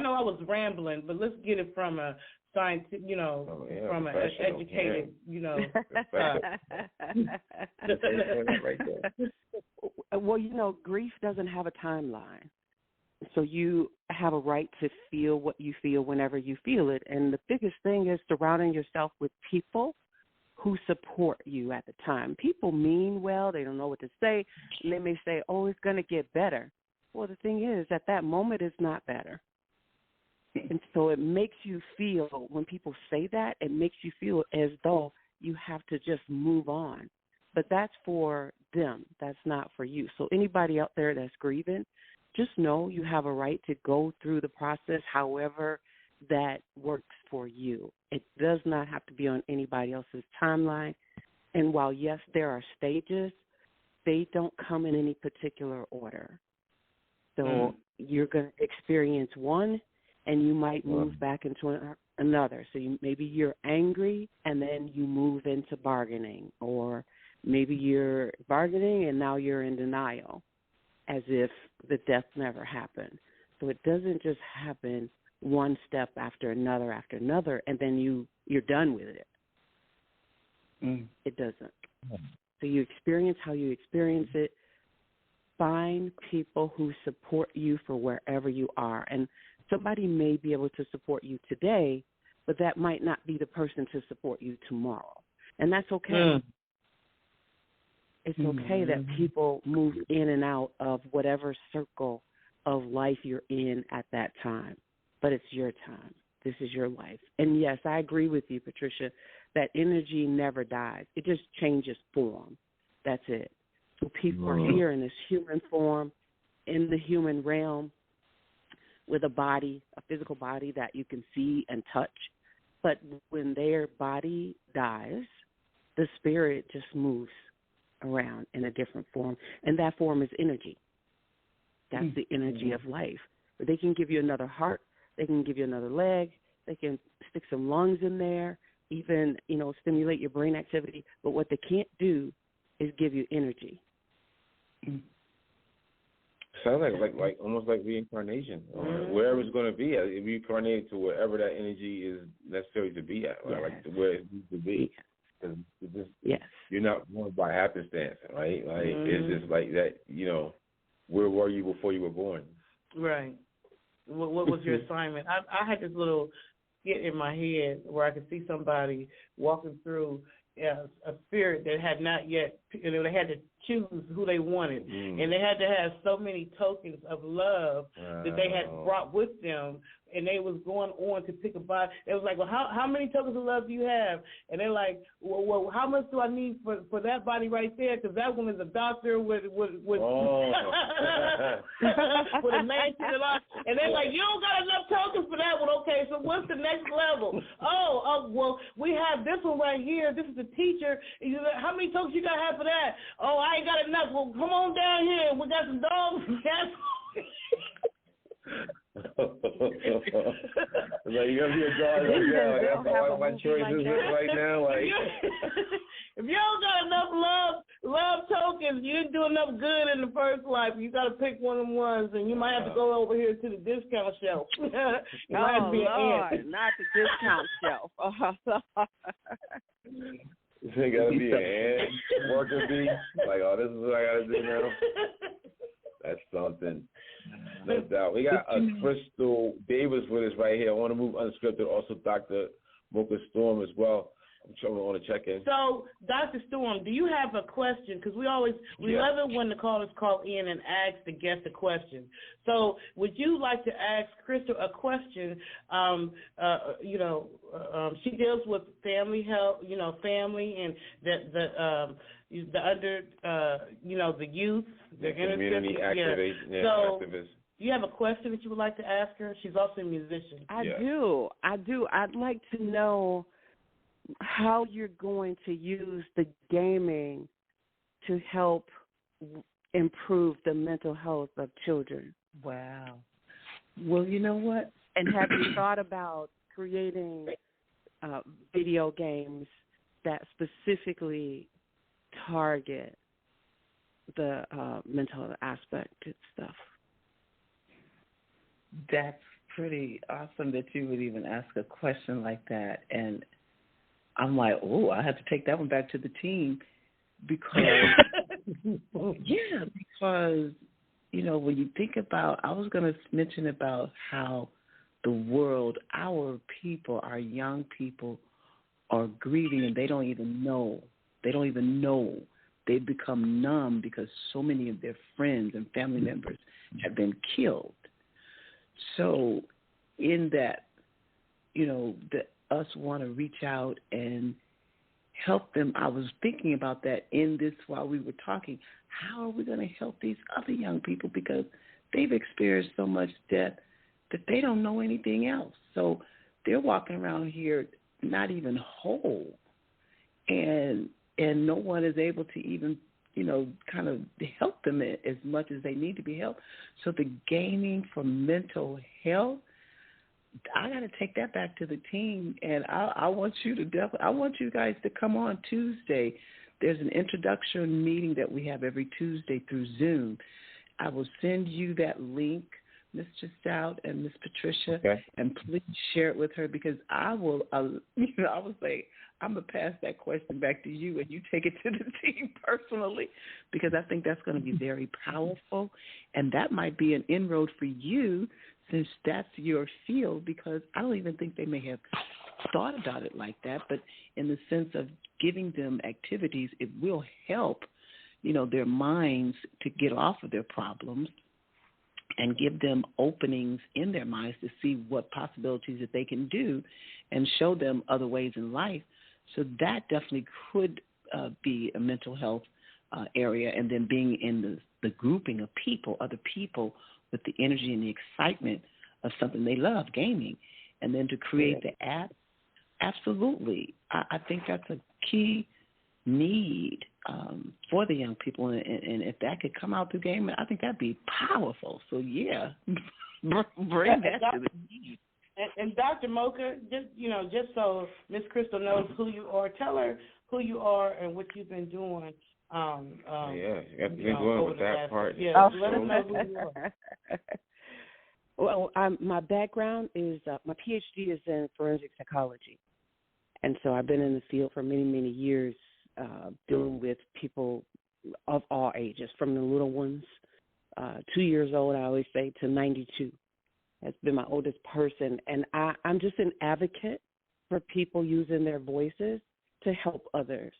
D: know I was rambling, but let's get it from a scientific, from an educated,
K: Well, grief doesn't have a timeline. So you have a right to feel what you feel whenever you feel it. And the biggest thing is surrounding yourself with people who support you at the time. People mean well. They don't know what to say. And they may say, oh, it's going to get better. Well, the thing is, at that moment, it's not better. And so it makes you feel, when people say that, it makes you feel as though you have to just move on. But that's for them. That's not for you. So anybody out there that's grieving, just know you have a right to go through the process however that works for you. It does not have to be on anybody else's timeline. And while, yes, there are stages, they don't come in any particular order. So you're going to experience one, and you might move back into another. So maybe you're angry, and then you move into bargaining. Or maybe you're bargaining, and now you're in denial, as if the death never happened. So it doesn't just happen one step after another, and then you're done with it. It doesn't. So you experience how you experience it. Find people who support you for wherever you are. And somebody may be able to support you today, but that might not be the person to support you tomorrow. And that's okay. It's okay that people move in and out of whatever circle of life you're in at that time. But it's your time. This is your life. And, yes, I agree with you, Patricia, that energy never dies. It just changes form. That's it. So people are here in this human form, in the human realm, with a body, a physical body that you can see and touch. But when their body dies, the spirit just moves around in a different form, and that form is energy. That's the energy of life. But they can give you another heart. They can give you another leg. They can stick some lungs in there, even, stimulate your brain activity. But what they can't do is give you energy.
E: Sounds like almost like reincarnation. Wherever it's going to be at, it reincarnated to wherever that energy is necessary to be at, like where it needs to be. Because you're not born by happenstance, right? Like it's just like that. Where were you before you were born?
D: Right. What was your assignment? I had this little skit in my head where I could see somebody walking through a spirit that had not yet, they had to choose who they wanted. And they had to have so many tokens of love that they had brought with them, and they was going on to pick a body. It was like, well, how many tokens of love do you have? And they're like, well, how much do I need for that body right there? Because that one is a doctor with with a mansion and all. And they're like, you don't got enough tokens for that one. Okay, so what's the next level? Well, we have this one right here. This is the teacher. How many tokens you got to have for that? Oh, I ain't got enough. Well, come on down here. We got some dogs.
E: Like, you gotta be a dog right now. That's how my choices right now. Like,
D: if you don't got enough love tokens, you didn't do enough good in the first life. You got to pick one of them ones, and you might have to go over here to the discount shelf.
K: Lord, not the discount shelf.
E: You gotta be an ant, worker bee. Like, this is what I gotta do now. That's something. No doubt. We got Crystal Davis with us right here. I want to move Unscripted. Also, Dr. Mocha Storm as well. I'm sure we want to check in.
D: So, Dr. Storm, do you have a question? Because we love it when the callers call in and ask the guest a question. So, would you like to ask Crystal a question? She deals with family health, family and the under, the youth, the
E: community activists. Activists.
D: Do you have a question that you would like to ask her? She's also a musician.
K: I do. I'd like to know how you're going to use the gaming to help improve the mental health of children.
I: Wow. Well, you know what?
K: And have you thought about creating video games that specifically target the mental aspect and stuff?
I: That's pretty awesome that you would even ask a question like that. And I'm like, I have to take that one back to the team because, because, when you think about, I was going to mention about how the world, our people, our young people are grieving and they don't even know. They've become numb because so many of their friends and family members have been killed. So in that, us want to reach out and help them. I was thinking about that in this while we were talking. How are we going to help these other young people? Because they've experienced so much death that they don't know anything else. So they're walking around here not even whole. And no one is able to even, kind of help them as much as they need to be helped. So the gaming for mental health, I got to take that back to the team, and I want you guys to come on Tuesday. There's an introduction meeting that we have every Tuesday through Zoom. I will send you that link, Mr. Stout and Miss Patricia, and please share it with her because I will say I'm going to pass that question back to you and you take it to the team personally because I think that's going to be very powerful, and that might be an inroad for you since that's your field, because I don't even think they may have thought about it like that, but in the sense of giving them activities, it will help, their minds to get off of their problems and give them openings in their minds to see what possibilities that they can do and show them other ways in life. So that definitely could be a mental health area, and then being in the grouping of people, other people, with the energy and the excitement of something they love, gaming, and then to create the app, absolutely. I think that's a key need for the young people, and if that could come out through gaming, I think that'd be powerful. So yeah, bring that to the team.
D: And Dr. Mocha, just so Miss Crystal knows who you are, tell her who you are and what you've been doing.
E: You have been going with that part.
D: Yeah, let us know who you are.
K: Well, my background is my PhD is in forensic psychology, and so I've been in the field for many, many years, dealing with people of all ages, from the little ones, 2 years old, I always say, to 92. That's been my oldest person, and I'm just an advocate for people using their voices to help others.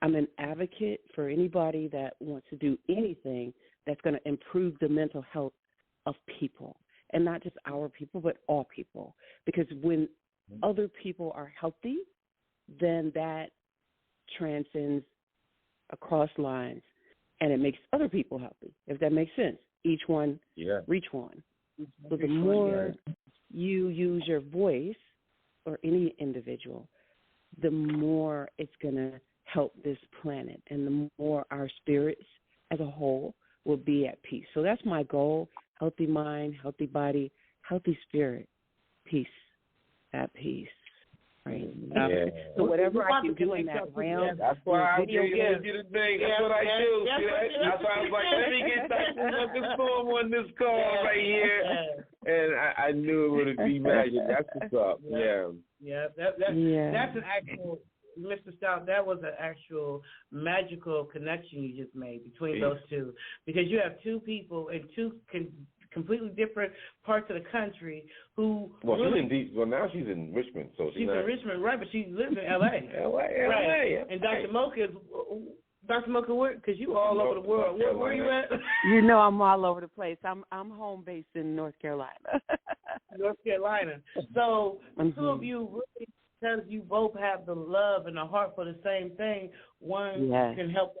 K: I'm an advocate for anybody that wants to do anything that's going to improve the mental health of people, and not just our people, but all people. Because when other people are healthy, then that transcends across lines, and it makes other people healthy, if that makes sense. Each one, reach one. So the more you use your voice, or any individual, the more it's going to help this planet, and the more our spirits as a whole will be at peace. So that's my goal: healthy mind, healthy body, healthy spirit, peace, at peace. Right.
E: Yeah.
K: So whatever I can do in that realm.
E: That's why I'm here with you today. That's what I do. That's why I was like, let me get Dr. Mocha Storm on this call right here. And I knew it would be magic. That's what's up.
D: Yeah. That's an actual, Mr. Stout, that was an actual magical connection you just made between those two. Because you have two people in two completely different parts of the country who.
E: Well, now she's in Richmond, so
D: she's in Richmond, right? But she lives in L.A.
E: Right.
D: Yeah. And Dr. Mocha where? Because you all over the world. Where are you at?
K: You know, I'm all over the place. I'm home based in North Carolina.
D: North Carolina. So two of you really, because you both have the love and the heart for the same thing. One can help.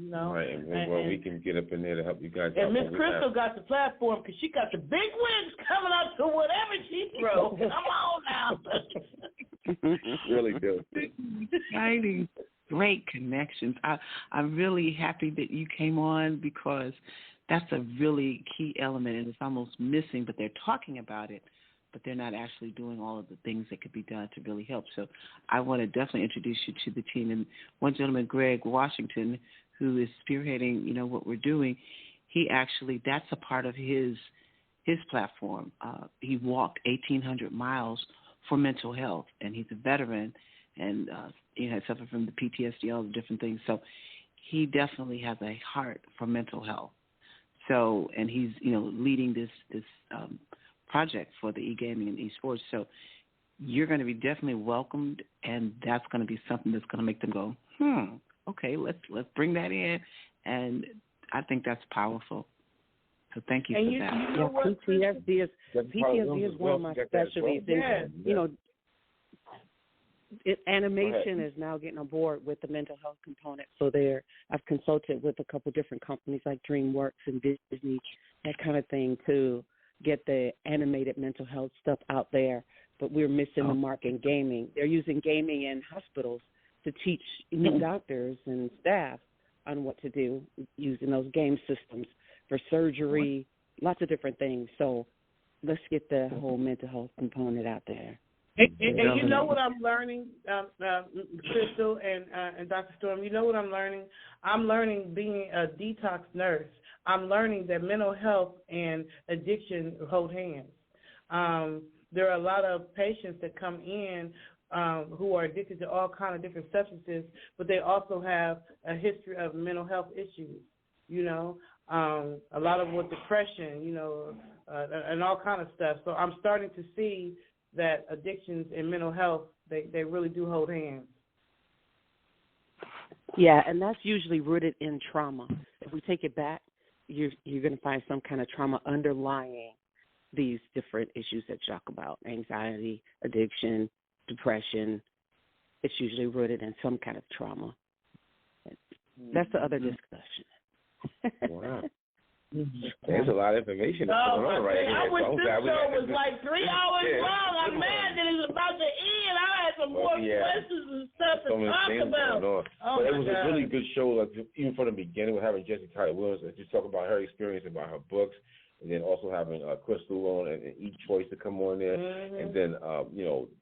E: Right, and we can get up in there to help you guys.
D: And Miss Crystal got the platform because she got the big wins coming up to whatever she throws. Come on now.
E: Really do.
I: Exciting. Great connections. I'm really happy that you came on, because that's a really key element, and it's almost missing, but they're talking about it, but they're not actually doing all of the things that could be done to really help. So I want to definitely introduce you to the team. And one gentleman, Greg Washington, who is spearheading, what we're doing, that's a part of his platform. He walked 1,800 miles for mental health, and he's a veteran, and had suffered from the PTSD, all the different things. So he definitely has a heart for mental health. So, and he's, leading this project for the e-gaming and esports. So you're going to be definitely welcomed, and that's going to be something that's going to make them go, okay, let's bring that in, and I think that's powerful. So thank you for that.
K: PTSD is one of my specialties. Animation is now getting on board with the mental health component. So I've consulted with a couple different companies like DreamWorks and Disney, that kind of thing, to get the animated mental health stuff out there. But we're missing the mark in gaming. They're using gaming in hospitals to teach doctors and staff on what to do using those game systems for surgery, lots of different things. So let's get the whole mental health component out there.
D: And you know what I'm learning, Crystal and Dr. Storm, you know what I'm learning? I'm learning being a detox nurse. I'm learning that mental health and addiction hold hands. There are a lot of patients that come in who are addicted to all kinds of different substances, but they also have a history of mental health issues, a lot of with depression, and all kind of stuff. So I'm starting to see that addictions and mental health, they really do hold hands.
K: Yeah, and that's usually rooted in trauma. If we take it back, you're going to find some kind of trauma underlying these different issues that you talk about: anxiety, addiction, depression. It's usually rooted in some kind of trauma. That's the other discussion.
E: Wow. There's a lot of information going on right here.
D: I wish this show was like 3 hours long. I'm mad that it's about to end. I had some more questions and stuff to talk about.
E: But it was a really good show, like even from the beginning, with having Jessie Tylre Williams, and just talking about her experience, about her books, and then also having Crystal on and each choice to come on there, and then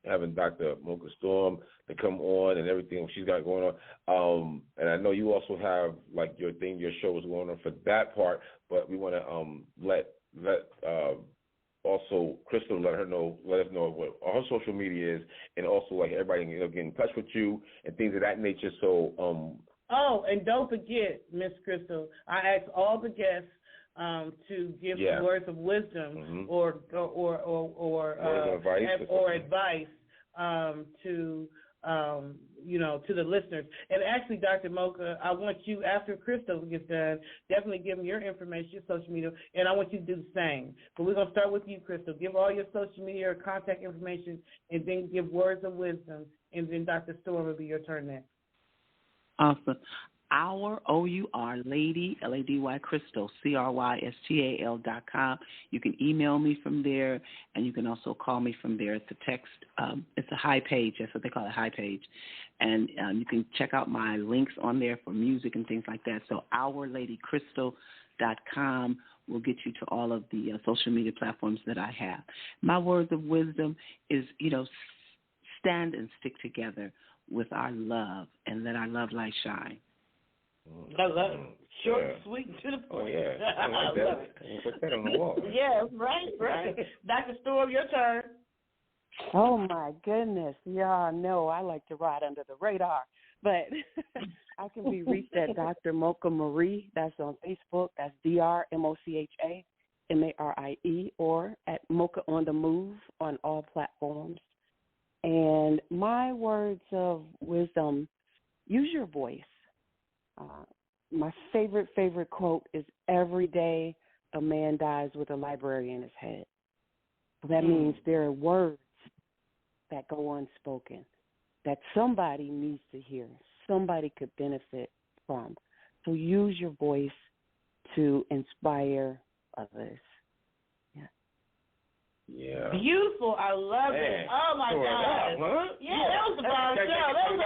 E: having Dr. Mocha Storm to come on and everything she's got going on. And I know you also have like your show is going on for that part, but we want to let also Crystal let us know what all her social media is, and also like everybody get in touch with you and things of that nature. So
D: and don't forget, Miss Crystal, I asked all the guests to give some words of wisdom or advice to to the listeners. And actually, Dr. Mocha, I want you, after Crystal gets done, definitely give them your information, your social media, and I want you to do the same. But we're going to start with you, Crystal. Give all your social media or contact information, and then give words of wisdom, and then Dr. Storm will be your turn next.
I: Awesome. Our OUR Lady, LADY Crystal, CRYSTAL.com. You can email me from there, and you can also call me from there. It's a text. It's a high page. That's what they call it, high page. And you can check out my links on there for music and things like that. So OurLadyCrystal.com will get you to all of the social media platforms that I have. My words of wisdom is, stand and stick together with our love and let our love light shine.
D: I love it. Short, sweet, to the point.
E: Oh, yeah. I like that. Put that on the wall.
D: Yeah, right. Dr. Storm, your turn.
K: Oh, my goodness. Y'all know I like to ride under the radar. But I can be reached at Dr. Mocha Marie. That's on Facebook. That's DrMochaMarie, or at Mocha on the Move on all platforms. And my words of wisdom, use your voice. My favorite quote is, every day a man dies with a library in his head. That means there are words that go unspoken that somebody needs to hear, somebody could benefit from. So use your voice to inspire others.
E: Yeah.
D: Beautiful. I love it. Oh, my God. Yeah, that was the bomb show. That was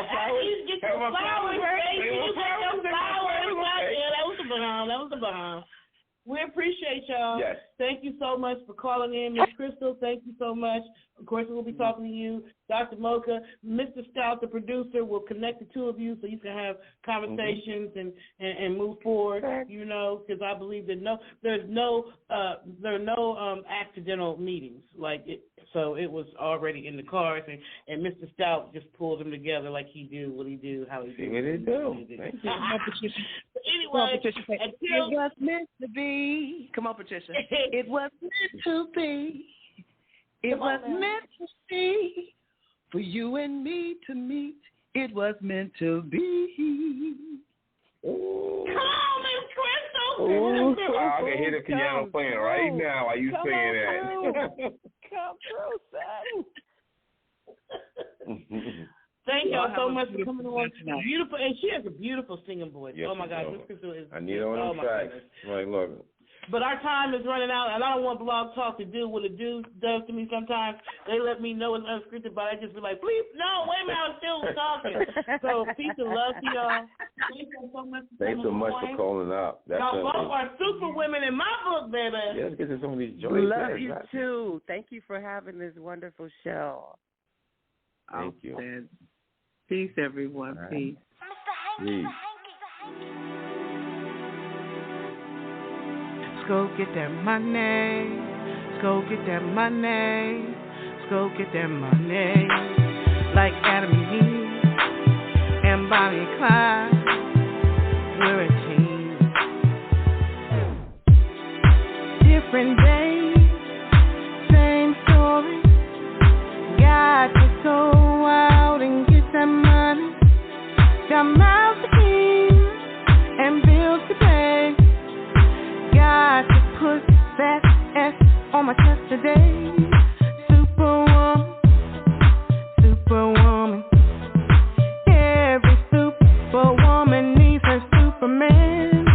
D: get your flowers, baby. You got your flowers. Yeah, that was the bomb. We appreciate y'all.
E: Yes.
D: Thank you so much for calling in, Miss Crystal. Thank you so much. Of course, we'll be talking to you, Dr. Mocha. Mr. Stout, the producer, will connect the two of you so you can have conversations and move forward. Because I believe that there are no accidental meetings So it was already in the cards, and Mr. Stout just pulled them together like he do, how he do.
E: See what they do. Thank you.
D: Anyway,
I: it was meant to be. Come on, Patricia. It was meant to be. It was meant to be for you and me to meet. It was meant to be.
E: Ooh.
D: Come on, Miss Crystal.
E: Ooh. I can hear the piano playing right now while you saying that.
K: Come through, son.
D: Thank y'all so much for coming on. Beautiful, and she has a beautiful singing voice.
E: Yes,
D: oh my God, Miss Crystal is.
E: I need her on the track. Like, look.
D: But our time is running out, and I don't want Blog Talk to do what it does to me sometimes. They let me know it's unscripted, but I just be like, please, no, wait a minute, I'm still talking. So peace and love to y'all.
E: Thanks so much for calling up.
D: Y'all both are super women in my book, baby.
E: Yeah, let's get to some of these joys.
K: Love you, too. Thank you for having this wonderful show.
E: Thank you.
I: Peace, everyone.
E: Right.
I: Peace.
E: Peace.
A: Let's go get that money. Let's go get that money. Let's go get that money. Like Adam and Eve and Bonnie and Clyde, we're a team. Different days, same story. Got to go out and get that money. Got mouths to feed and bills to pay. Got to put that S on my chest today. Superwoman. Every superwoman needs her Superman.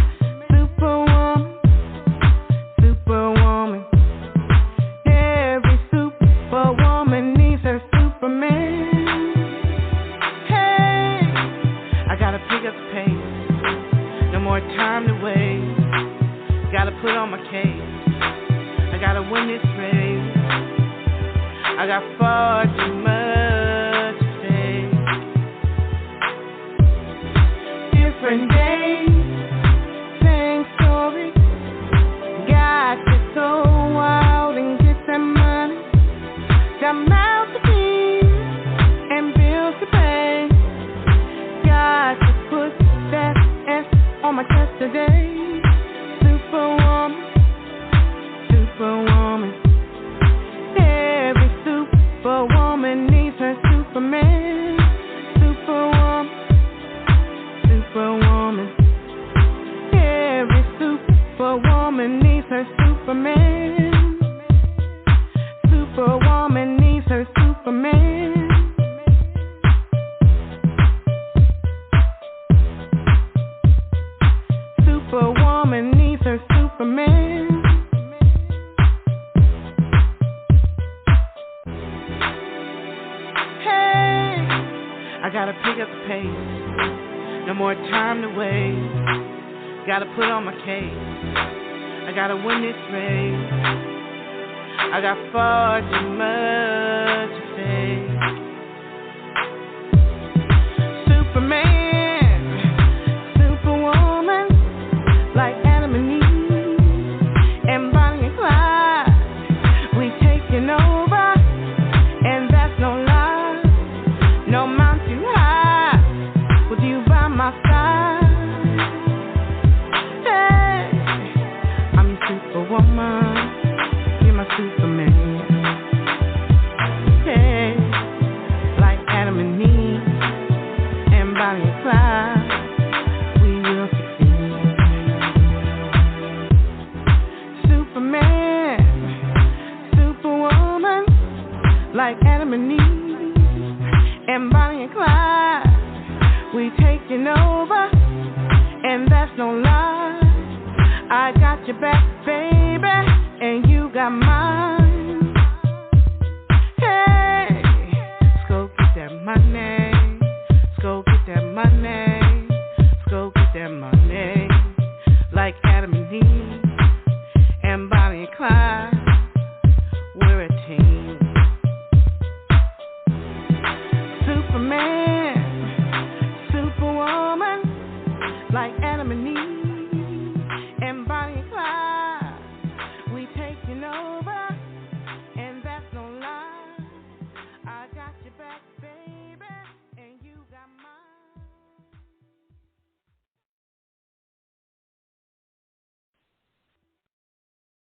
A: Superwoman.
L: more time to waste. Gotta put on my case. I gotta win this race. I got far too much to say. Different days, same story. Got to go out and get that money. Got mouth to feed and bills to pay. Got to put that S on my chest today. Superwoman, superwoman. Every superwoman needs her Superman. Superwoman, superwoman. Every superwoman needs her Superman. Superwoman needs her Superman. Superwoman needs her Superman. Hey, I gotta pick up the pace. No more time to waste. Gotta put on my case. I gotta win this race. I got far too much to say. Superman, superwoman, like Adam and Eve, and Bonnie and Clyde. We taking over, and that's no lie. No mountain high, with you by my side. Hey, I'm a superwoman. My Superman, hey, like Adam and Eve, and Bonnie and Clyde, we will succeed. Superman, superwoman, like Adam and Eve, and Bonnie and Clyde, we taking over, and that's no lie. I got your back, baby, and you got mine. Hey, let's go get that money. Let's go get that money. Let's go get that money. Like Adam and Eve.